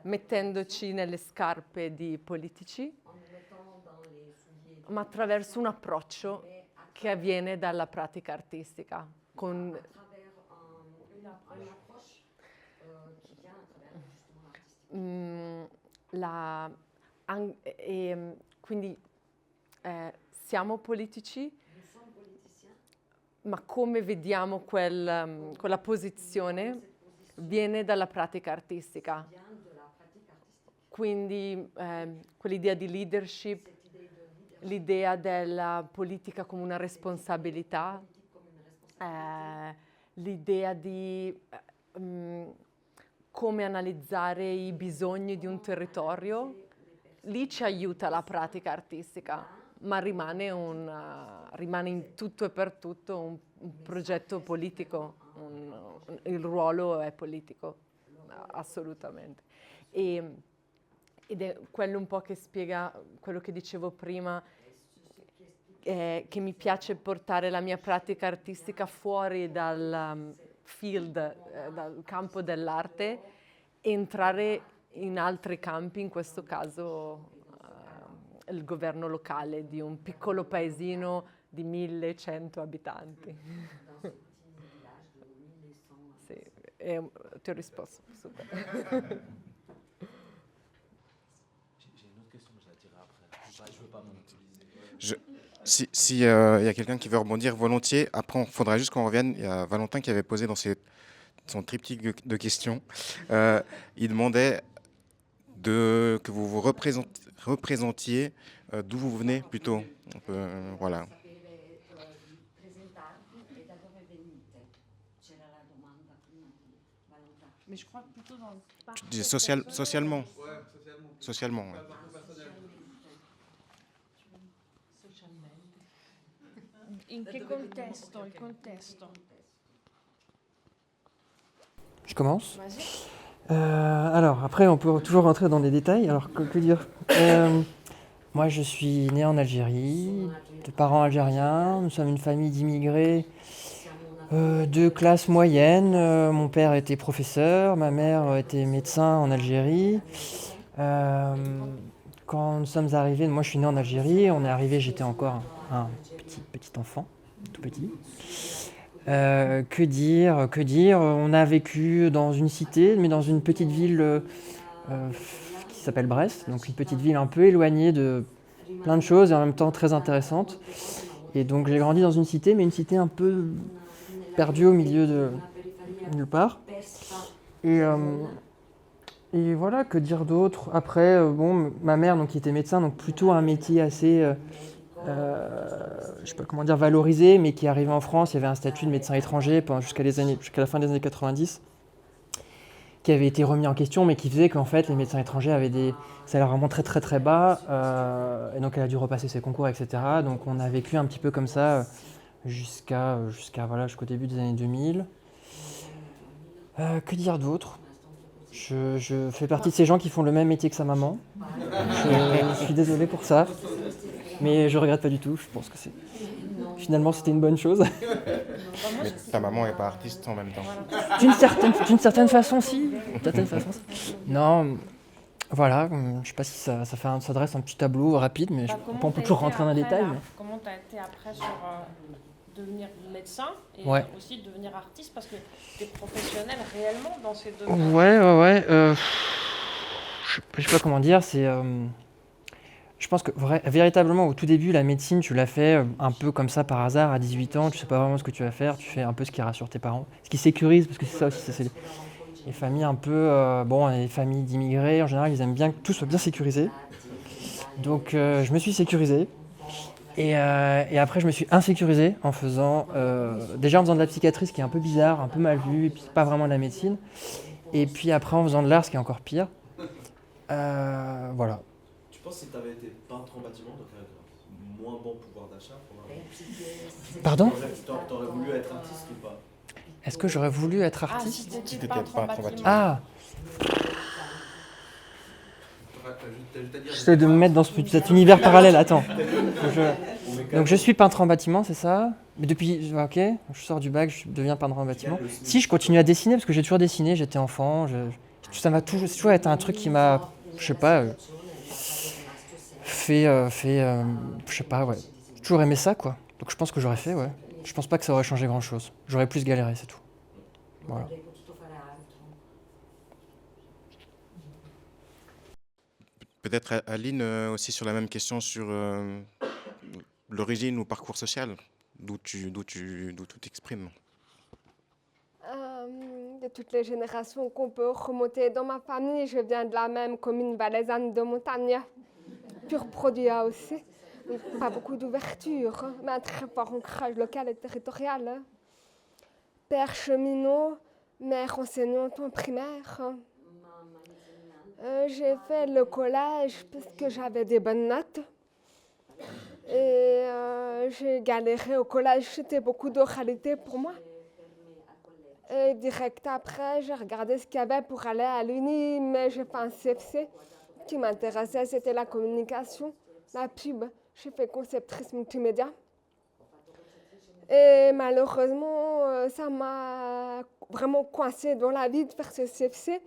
Speaker 4: mettendoci nelle scarpe di politici, ma attraverso un approccio che avviene dalla pratica artistica, con quindi siamo politici, ma come vediamo quella posizione viene dalla pratica artistica. Quindi quell'idea di leadership, l'idea della politica come una responsabilità, l'idea di come analizzare i bisogni di un territorio, lì ci aiuta la pratica artistica, ma rimane in tutto e per tutto un progetto politico, il ruolo è politico, assolutamente. Ed è quello un po' che spiega quello che dicevo prima, che mi piace portare la mia pratica artistica fuori dal dal campo dell'arte, e entrare in altri campi, in questo caso il governo locale di un piccolo paesino di 1100 abitanti. Sì, ti ho risposto. Super.
Speaker 1: S'il y a quelqu'un qui veut rebondir volontiers, après il faudra juste qu'on revienne. Il y a Valentin qui avait posé dans son triptyque de questions. Il demandait que vous vous représentiez d'où vous venez plutôt. Voilà.
Speaker 2: Mais je crois que plutôt dans le
Speaker 1: Tu dis socialement. Socialement, ouais.
Speaker 2: In che contesto? Il contesto.
Speaker 3: Je commence. Alors, après, on peut toujours rentrer dans les détails. Alors, que dire Moi, je suis né en Algérie, de parents algériens. Nous sommes une famille d'immigrés de classe moyenne. Mon père était professeur, ma mère était médecin en Algérie. Euh, Quand nous sommes arrivés, moi je suis né en Algérie, on est arrivé, j'étais encore un petit enfant, tout petit. Que dire, on a vécu dans une cité, mais dans une petite ville qui s'appelle Brest, donc une petite ville un peu éloignée de plein de choses et en même temps très intéressante. Et donc j'ai grandi dans une cité, mais une cité un peu perdue au milieu de nulle part. Et voilà, que dire d'autre? Après, bon, ma mère, donc, qui était médecin, donc plutôt un métier assez, je sais pas comment dire, valorisé, mais qui est arrivé en France. Il y avait un statut de médecin étranger jusqu'à la fin des années 90, qui avait été remis en question, mais qui faisait qu'en fait, les médecins étrangers avaient des salaires vraiment très très très bas. Et donc, elle a dû repasser ses concours, etc. Donc, on a vécu un petit peu comme ça jusqu'au début des années 2000. Que dire d'autre? Je fais partie de ces gens qui font le même métier que sa maman. Je suis désolé pour ça, mais je regrette pas du tout. Je pense que finalement c'était une bonne chose.
Speaker 1: Mais ta maman n'est pas artiste en même temps.
Speaker 3: D'une certaine façon, si. Non, voilà. Je sais pas si ça dresse un petit tableau rapide, mais on peut toujours rentrer dans les détails.
Speaker 2: Comment tu as été après sur devenir médecin et aussi devenir artiste, parce que tu es professionnel réellement dans ces deux domaines.
Speaker 3: Ouais. Je sais pas comment dire. Je pense que véritablement au tout début, la médecine, tu l'as fait un peu comme ça par hasard à 18 ans. Tu sais pas vraiment ce que tu vas faire. Tu fais un peu ce qui rassure tes parents, ce qui sécurise, parce que c'est ça aussi. C'est les familles un peu, les familles d'immigrés en général, ils aiment bien que tout soit bien sécurisé. Donc je me suis sécurisé. Et après, je me suis insécurisé en faisant de la psychiatrie, ce qui est un peu bizarre, un peu mal vu, et puis pas vraiment de la médecine. Et puis après, en faisant de l'art, ce qui est encore pire. Voilà.
Speaker 11: Tu penses que si tu avais été peintre en bâtiment, tu aurais moins bon pouvoir d'achat?
Speaker 3: Pardon?
Speaker 11: Tu aurais voulu être artiste ou pas?
Speaker 3: Est-ce que j'aurais voulu être artiste?
Speaker 2: Si
Speaker 1: t'étais peintre en bâtiment.
Speaker 3: Ah! J'essaie de me mettre dans cet univers parallèle, attends. Donc je suis peintre en bâtiment, c'est ça? Mais depuis, je sors du bac, je deviens peintre en bâtiment. Si, je continue à dessiner, parce que j'ai toujours dessiné, j'étais enfant. Ça m'a toujours été un truc qui m'a, je sais pas, j'ai toujours aimé ça, quoi. Donc je pense que j'aurais fait, ouais. Je pense pas que ça aurait changé grand-chose. J'aurais plus galéré, c'est tout. Voilà.
Speaker 1: Peut-être Aline aussi sur la même question sur l'origine ou parcours social, d'où tu t'exprimes.
Speaker 7: De toutes les générations qu'on peut remonter dans ma famille, je viens de la même commune valaisanne de Montagne, pur produit aussi. Donc, pas beaucoup d'ouverture, mais un très fort ancrage local et territorial. Père cheminot, mère enseignante en primaire. J'ai fait le collège parce que j'avais des bonnes notes. Et j'ai galéré au collège, c'était beaucoup d'oralité pour moi. Et direct après, j'ai regardé ce qu'il y avait pour aller à l'Uni, mais j'ai fait un CFC. Ce qui m'intéressait, c'était la communication, la pub. J'ai fait conceptrice multimédia. Et malheureusement, ça m'a vraiment coincée dans la vie de faire ce CFC.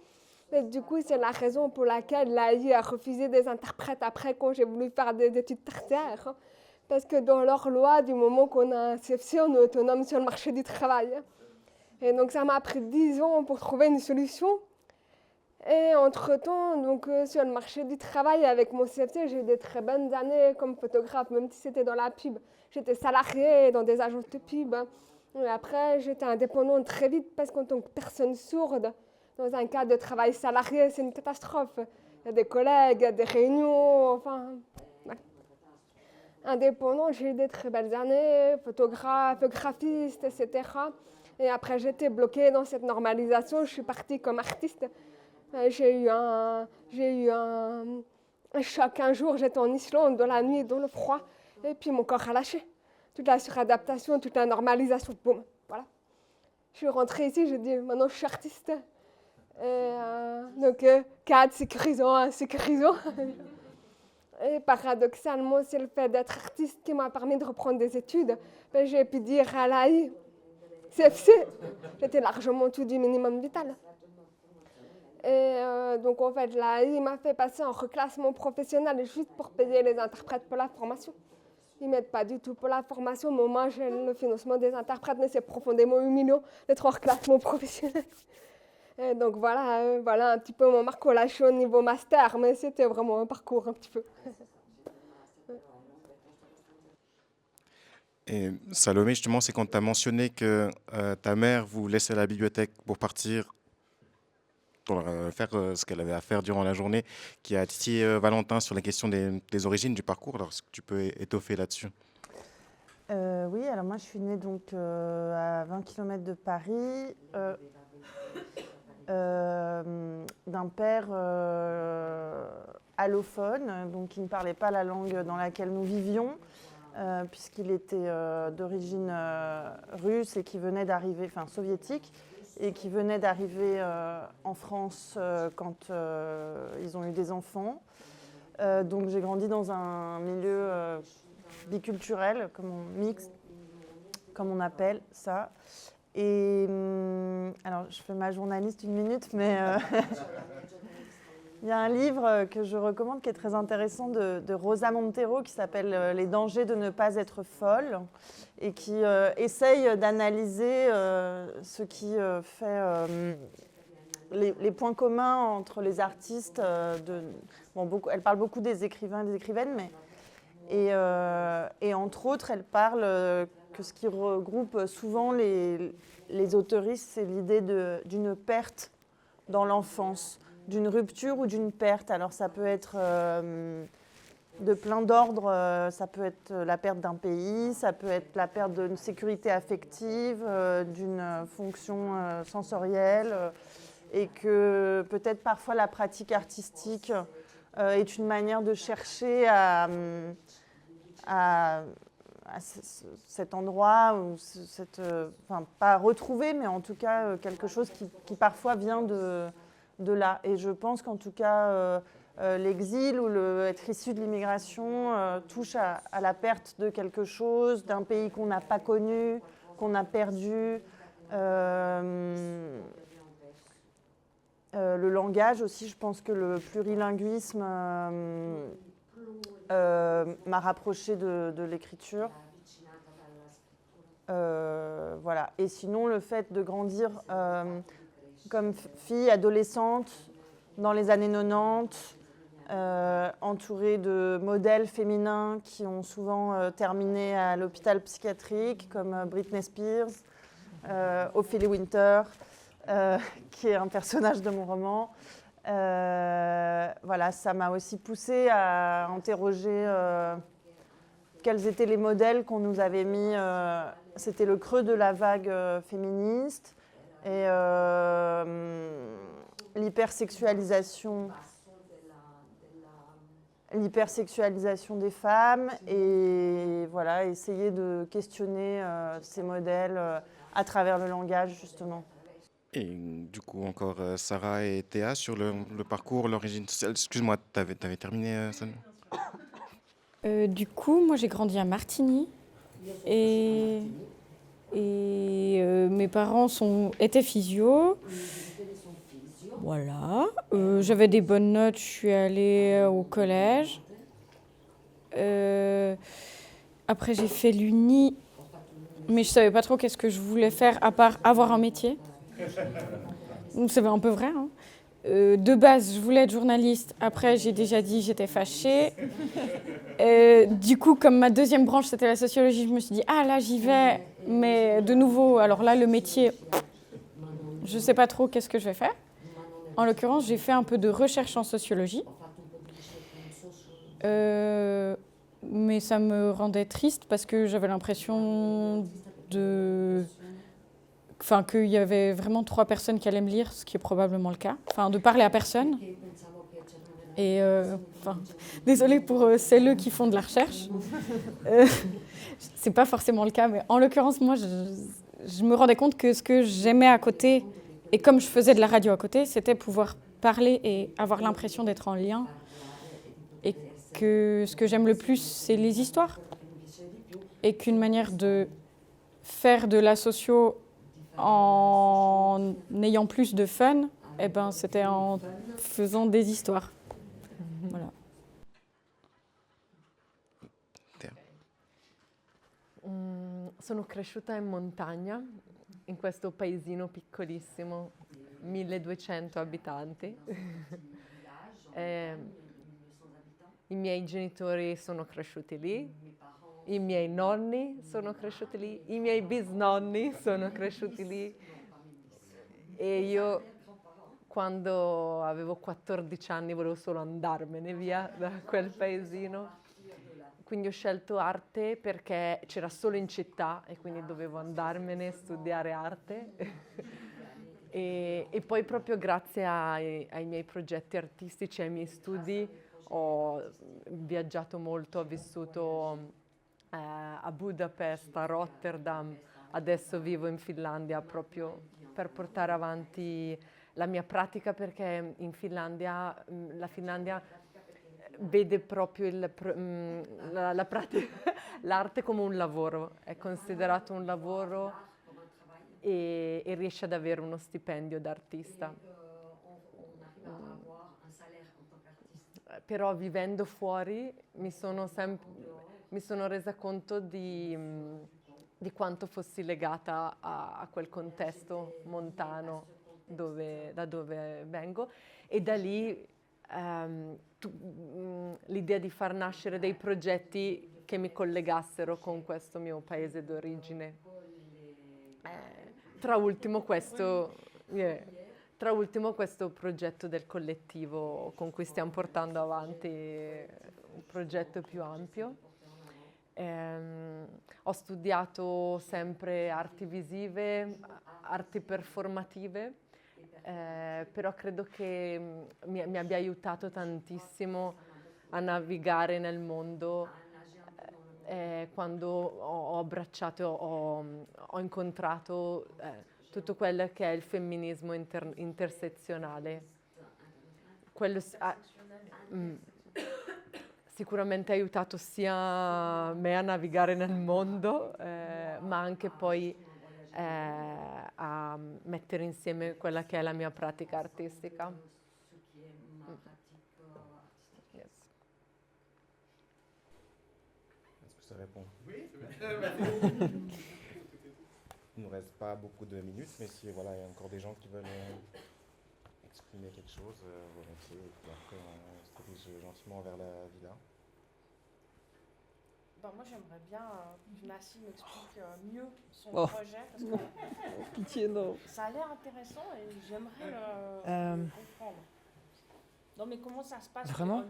Speaker 7: Et du coup, c'est la raison pour laquelle l'AI a refusé des interprètes après quand j'ai voulu faire des études tertiaires. Parce que dans leur loi, du moment qu'on a un CFC, on est autonome sur le marché du travail. Et donc, ça m'a pris 10 ans pour trouver une solution. Et entre-temps, donc, sur le marché du travail, avec mon CFC, j'ai eu des très bonnes années comme photographe, même si c'était dans la pub. J'étais salariée dans des agences de pub. Et après, j'étais indépendante très vite parce qu'en tant que personne sourde, dans un cadre de travail salarié, c'est une catastrophe. Il y a des collègues, il y a des réunions, enfin... Ouais. Indépendant, j'ai eu des très belles années, photographe, graphiste, etc. Et après, j'étais bloquée dans cette normalisation. Je suis partie comme artiste. J'ai eu un choc un jour. J'étais en Islande, dans la nuit, dans le froid. Et puis, mon corps a lâché. Toute la suradaptation, toute la normalisation, boum, voilà. Je suis rentrée ici, j'ai dit, maintenant, je suis artiste. Donc, cadre sécurisant, insécurisant. Et Et paradoxalement, c'est le fait d'être artiste qui m'a permis de reprendre des études. Ben, j'ai pu dire à l'AI, CFC, j'étais largement tout du minimum vital. Et donc en fait, l'AI m'a fait passer en reclassement professionnel juste pour payer les interprètes pour la formation. Ils ne m'aident pas du tout pour la formation, mais moi j'ai le financement des interprètes, mais c'est profondément humiliant d'être en reclassement professionnel. Et donc voilà, voilà un petit peu mon parcours. Là, je suis au niveau master, mais c'était vraiment un parcours un petit peu.
Speaker 1: Et Salomé, justement, c'est quand tu as mentionné que ta mère vous laissait à la bibliothèque pour partir pour faire ce qu'elle avait à faire durant la journée, qui a titillé Valentin sur la question des origines du parcours. Alors, est-ce que tu peux étoffer là-dessus?
Speaker 6: Oui, alors moi je suis née donc, à 20 km de Paris, d'un père allophone, donc qui ne parlait pas la langue dans laquelle nous vivions, puisqu'il était d'origine russe et qui venait d'arriver, enfin soviétique, et qui venait d'arriver en France quand ils ont eu des enfants. Donc j'ai grandi dans un milieu biculturel, mixte, comme on appelle ça. Et alors je fais ma journaliste une minute, mais il y a un livre que je recommande qui est très intéressant de Rosa Montero qui s'appelle « Les dangers de ne pas être folle » et qui essaye d'analyser ce qui fait les points communs entre les artistes. Elle parle beaucoup des écrivains et des écrivaines, et entre autres, elle parle que ce qui regroupe souvent les autoristes, c'est l'idée d'une perte dans l'enfance, d'une rupture ou d'une perte. Alors ça peut être de plein d'ordres, ça peut être la perte d'un pays, ça peut être la perte d'une sécurité affective, d'une fonction sensorielle, et que peut-être parfois la pratique artistique est une manière de chercher à cet endroit, ou enfin pas retrouver, mais en tout cas quelque chose qui parfois vient de là. Et je pense qu'en tout cas, l'exil ou être issu de l'immigration touche à la perte de quelque chose, d'un pays qu'on n'a pas connu, qu'on a perdu. Le langage aussi, je pense que le plurilinguisme m'a rapprochée de l'écriture. Voilà. Et sinon, le fait de grandir comme fille adolescente dans les années 90, entourée de modèles féminins qui ont souvent terminé à l'hôpital psychiatrique, comme Britney Spears, Ophélie Winter, qui est un personnage de mon roman. Voilà, ça m'a aussi poussée à interroger quels étaient les modèles qu'on nous avait mis. C'était le creux de la vague féministe et l'hypersexualisation des femmes, et voilà, essayer de questionner ces modèles à travers le langage, justement.
Speaker 1: Et du coup, encore Sarah et Théa sur le parcours, l'origine sociale. Excuse-moi, tu avais terminé, Sam?
Speaker 5: Du coup, moi j'ai grandi à Martigny et mes parents étaient physio. Voilà. J'avais des bonnes notes, je suis allée au collège. Après j'ai fait l'uni, mais je savais pas trop qu'est-ce que je voulais faire à part avoir un métier. Donc c'est un peu vrai, hein. De base, je voulais être journaliste. Après, j'ai déjà dit j'étais fâchée. Du coup, comme ma deuxième branche, c'était la sociologie, je me suis dit, ah là, j'y vais. Mais de nouveau, alors là, le métier, je ne sais pas trop qu'est-ce que je vais faire. En l'occurrence, j'ai fait un peu de recherche en sociologie. Mais ça me rendait triste parce que j'avais l'impression qu'il y avait vraiment 3 personnes qui allaient me lire, ce qui est probablement le cas. Enfin, de parler à personne. Et désolée pour celles qui font de la recherche. C'est pas forcément le cas, mais en l'occurrence, moi, je me rendais compte que ce que j'aimais à côté, et comme je faisais de la radio à côté, c'était pouvoir parler et avoir l'impression d'être en lien. Et que ce que j'aime le plus, c'est les histoires. Et qu'une manière de faire de la socio en ayant plus de fun, eh ben, c'était en faisant des histoires. Voilà.
Speaker 4: Sono cresciuta in montagna, in questo paesino piccolissimo, 1200 abitanti. I miei genitori sono cresciuti lì, i miei nonni sono cresciuti lì, i miei bisnonni sono cresciuti lì e io quando avevo 14 anni volevo solo andarmene via da quel paesino. Quindi ho scelto arte perché c'era solo in città e quindi dovevo andarmene a studiare arte. E poi proprio grazie ai miei progetti artistici, ai miei studi, ho viaggiato molto, ho vissuto a Budapest, a Rotterdam, adesso vivo in Finlandia proprio per portare avanti la mia pratica perché in Finlandia, la Finlandia vede proprio l'arte come un lavoro, è considerato un lavoro e riesce ad avere uno stipendio d'artista. Però vivendo fuori mi sono resa conto di quanto fossi legata a quel contesto montano da dove vengo e da lì l'idea di far nascere dei progetti che mi collegassero con questo mio paese d'origine. Tra ultimo questo progetto del collettivo con cui stiamo portando avanti un progetto più ampio. Ho studiato sempre arti visive, arti performative, però credo che mi abbia aiutato tantissimo a navigare nel mondo quando ho abbracciato, ho incontrato tutto quello che è il femminismo intersezionale. Quello sicuramente ha aiutato sia me a navigare nel mondo, ma anche poi a mettere insieme quella che è la mia pratica artistica. Yes.
Speaker 1: Est-ce que ça répond? Oui. Il ne nous reste pas beaucoup de minutes, mais si voilà, il y a encore des gens qui veulent exprimer quelque chose, volontiers, et puis après on se dirige gentiment vers la villa.
Speaker 2: Moi j'aimerais bien que Nassim explique mieux son
Speaker 3: Oh.
Speaker 2: projet parce que
Speaker 3: Pitié, non.
Speaker 2: ça a l'air intéressant et j'aimerais comprendre. Non mais comment ça se passe
Speaker 3: Vraiment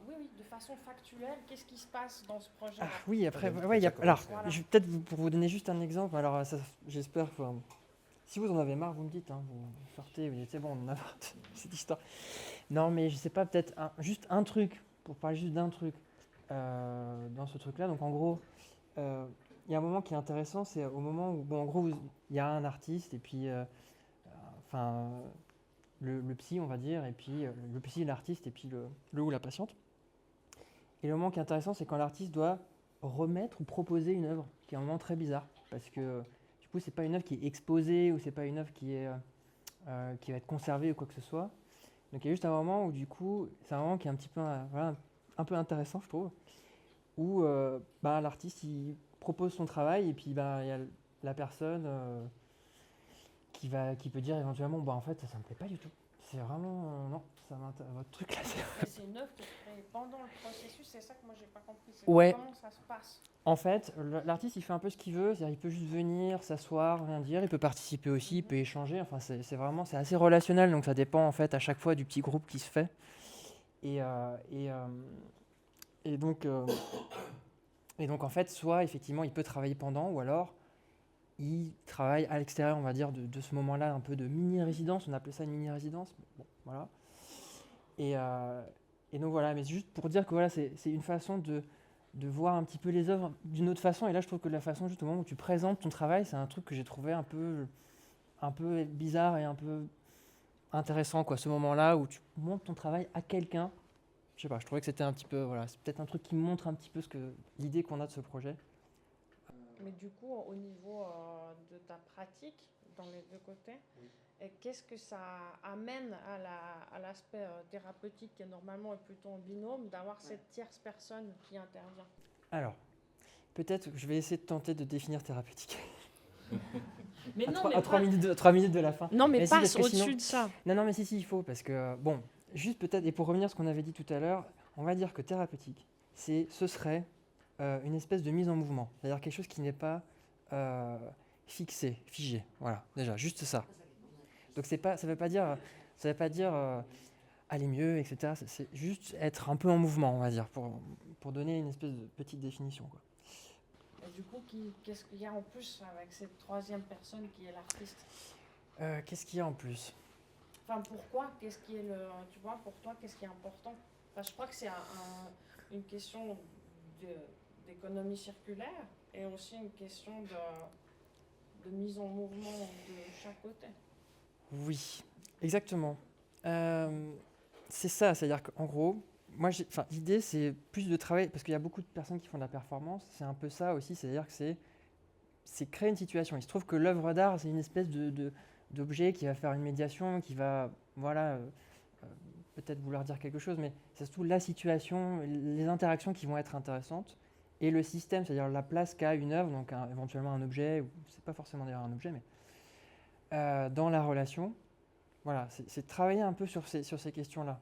Speaker 2: oui, de façon factuelle, qu'est-ce qui se passe dans ce projet?
Speaker 3: Ah oui, après,
Speaker 1: Ouais,
Speaker 3: ouais, alors,
Speaker 2: voilà.
Speaker 3: je vais peut-être pour vous donner juste un exemple. Alors, j'espère que si vous en avez marre, vous me dites, hein, vous sortez, vous dites c'est bon, on en a marre de cette histoire. Non, mais je sais pas, peut-être juste un truc, pour parler juste d'un truc dans ce truc-là. Donc, en gros, il y a un moment qui est intéressant, c'est au moment où, bon, en gros, il y a un artiste et puis, le psy, on va dire, et puis le psy, l'artiste, et puis le ou la patiente. Et le moment qui est intéressant, c'est quand l'artiste doit remettre ou proposer une œuvre, qui est un moment très bizarre, parce que du coup, c'est pas une œuvre qui est exposée, ou c'est pas une œuvre qui va être conservée ou quoi que ce soit. Donc il y a juste un moment où du coup, c'est un moment qui est un petit peu, voilà, un peu intéressant, je trouve, où l'artiste, il propose son travail, et puis il y a la personne qui peut dire éventuellement, en fait, ça me plaît pas du tout. C'est vraiment, non, votre truc là,
Speaker 2: C'est une œuvre qui est créée pendant le processus, c'est ça que moi j'ai pas compris.
Speaker 3: Ouais.
Speaker 2: Comment ça se passe?
Speaker 3: En fait, l'artiste, il fait un peu ce qu'il veut, c'est-à-dire il peut juste venir, s'asseoir, rien dire, il peut participer aussi, il peut échanger, enfin c'est vraiment, c'est assez relationnel, donc ça dépend en fait à chaque fois du petit groupe qui se fait. Et donc en fait, soit effectivement il peut travailler pendant, ou alors il travaille à l'extérieur, on va dire, de ce moment-là, un peu de mini-résidence, on appelait ça une mini-résidence, bon, voilà. Et donc voilà, mais juste pour dire que voilà, c'est une façon de voir un petit peu les œuvres d'une autre façon, et là je trouve que la façon, juste au moment où tu présentes ton travail, c'est un truc que j'ai trouvé un peu bizarre et un peu intéressant, quoi, ce moment-là où tu montres ton travail à quelqu'un je sais pas, je trouvais que c'était un petit peu, voilà, c'est peut-être un truc qui montre un petit peu l'idée qu'on a de ce projet.
Speaker 2: Mais du coup, au niveau de ta pratique, dans les deux côtés, et qu'est-ce que ça amène à l'aspect thérapeutique qui normalement est plutôt en binôme, d'avoir cette tierce personne qui intervient?
Speaker 3: Alors, peut-être que je vais essayer de tenter de définir thérapeutique.
Speaker 2: Mais non,
Speaker 3: à 3 minutes de la fin.
Speaker 2: Non, mais
Speaker 3: si,
Speaker 2: passe
Speaker 3: parce que
Speaker 2: au-dessus
Speaker 3: sinon-
Speaker 2: de ça.
Speaker 3: Non, mais si, il faut, parce que, bon, juste peut-être, et pour revenir à ce qu'on avait dit tout à l'heure, on va dire que thérapeutique, ce serait une espèce de mise en mouvement, c'est-à-dire quelque chose qui n'est pas fixé, figé, voilà, déjà, juste ça. Donc ça veut pas dire aller mieux, etc. C'est juste être un peu en mouvement, on va dire, pour donner une espèce de petite définition, quoi.
Speaker 2: Et du coup, qu'est-ce qu'il y a en plus avec cette troisième personne qui est l'artiste?
Speaker 3: Qu'est-ce qu'il y a en plus?
Speaker 2: Enfin, pourquoi? Qu'est-ce qui est tu vois, pour toi, qu'est-ce qui est important? Enfin, je crois que c'est une question d'économie circulaire et aussi une question de mise en mouvement de chaque côté.
Speaker 3: Oui, exactement. C'est ça, c'est-à-dire qu'en gros, l'idée c'est plus de travail, parce qu'il y a beaucoup de personnes qui font de la performance, c'est un peu ça aussi, c'est-à-dire que c'est créer une situation. Il se trouve que l'œuvre d'art, c'est une espèce d'objet qui va faire une médiation, qui va, voilà, peut-être vouloir dire quelque chose, mais c'est surtout la situation, les interactions qui vont être intéressantes, et le système, c'est-à-dire la place qu'a une œuvre, donc éventuellement un objet, ou c'est pas forcément d'ailleurs un objet, mais dans la relation. Voilà, c'est travailler un peu sur ces questions-là.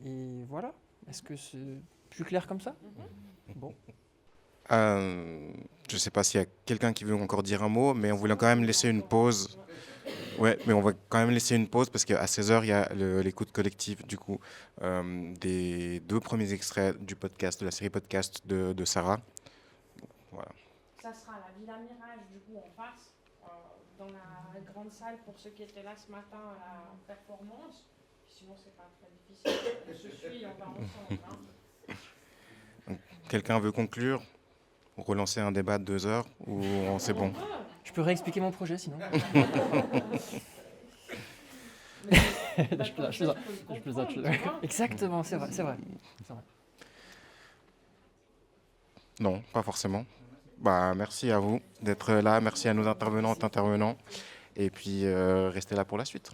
Speaker 3: Et voilà, est-ce que c'est plus clair comme ça? Bon.
Speaker 1: Je ne sais pas s'il y a quelqu'un qui veut encore dire un mot, mais on voulait quand même laisser une pause. Ouais, mais on va quand même laisser une pause parce qu'à 16h, il y a l'écoute collective du coup des 2 premiers extraits du podcast, de la série podcast de Sarah. Voilà.
Speaker 2: Ça sera la Villa Mirage, du coup, en face, dans la grande salle pour ceux qui étaient là ce matin à la performance. Sinon, c'est pas très difficile. On se suit, on va ensemble. Hein.
Speaker 1: Quelqu'un veut conclure? Relancer un débat de 2 heures ou c'est bon?
Speaker 3: Je peux réexpliquer mon projet sinon. Je plaisante. Exactement, c'est vrai.
Speaker 1: Non, pas forcément. Bah, merci à vous d'être là, merci à nos intervenantes, intervenants, et puis restez là pour la suite.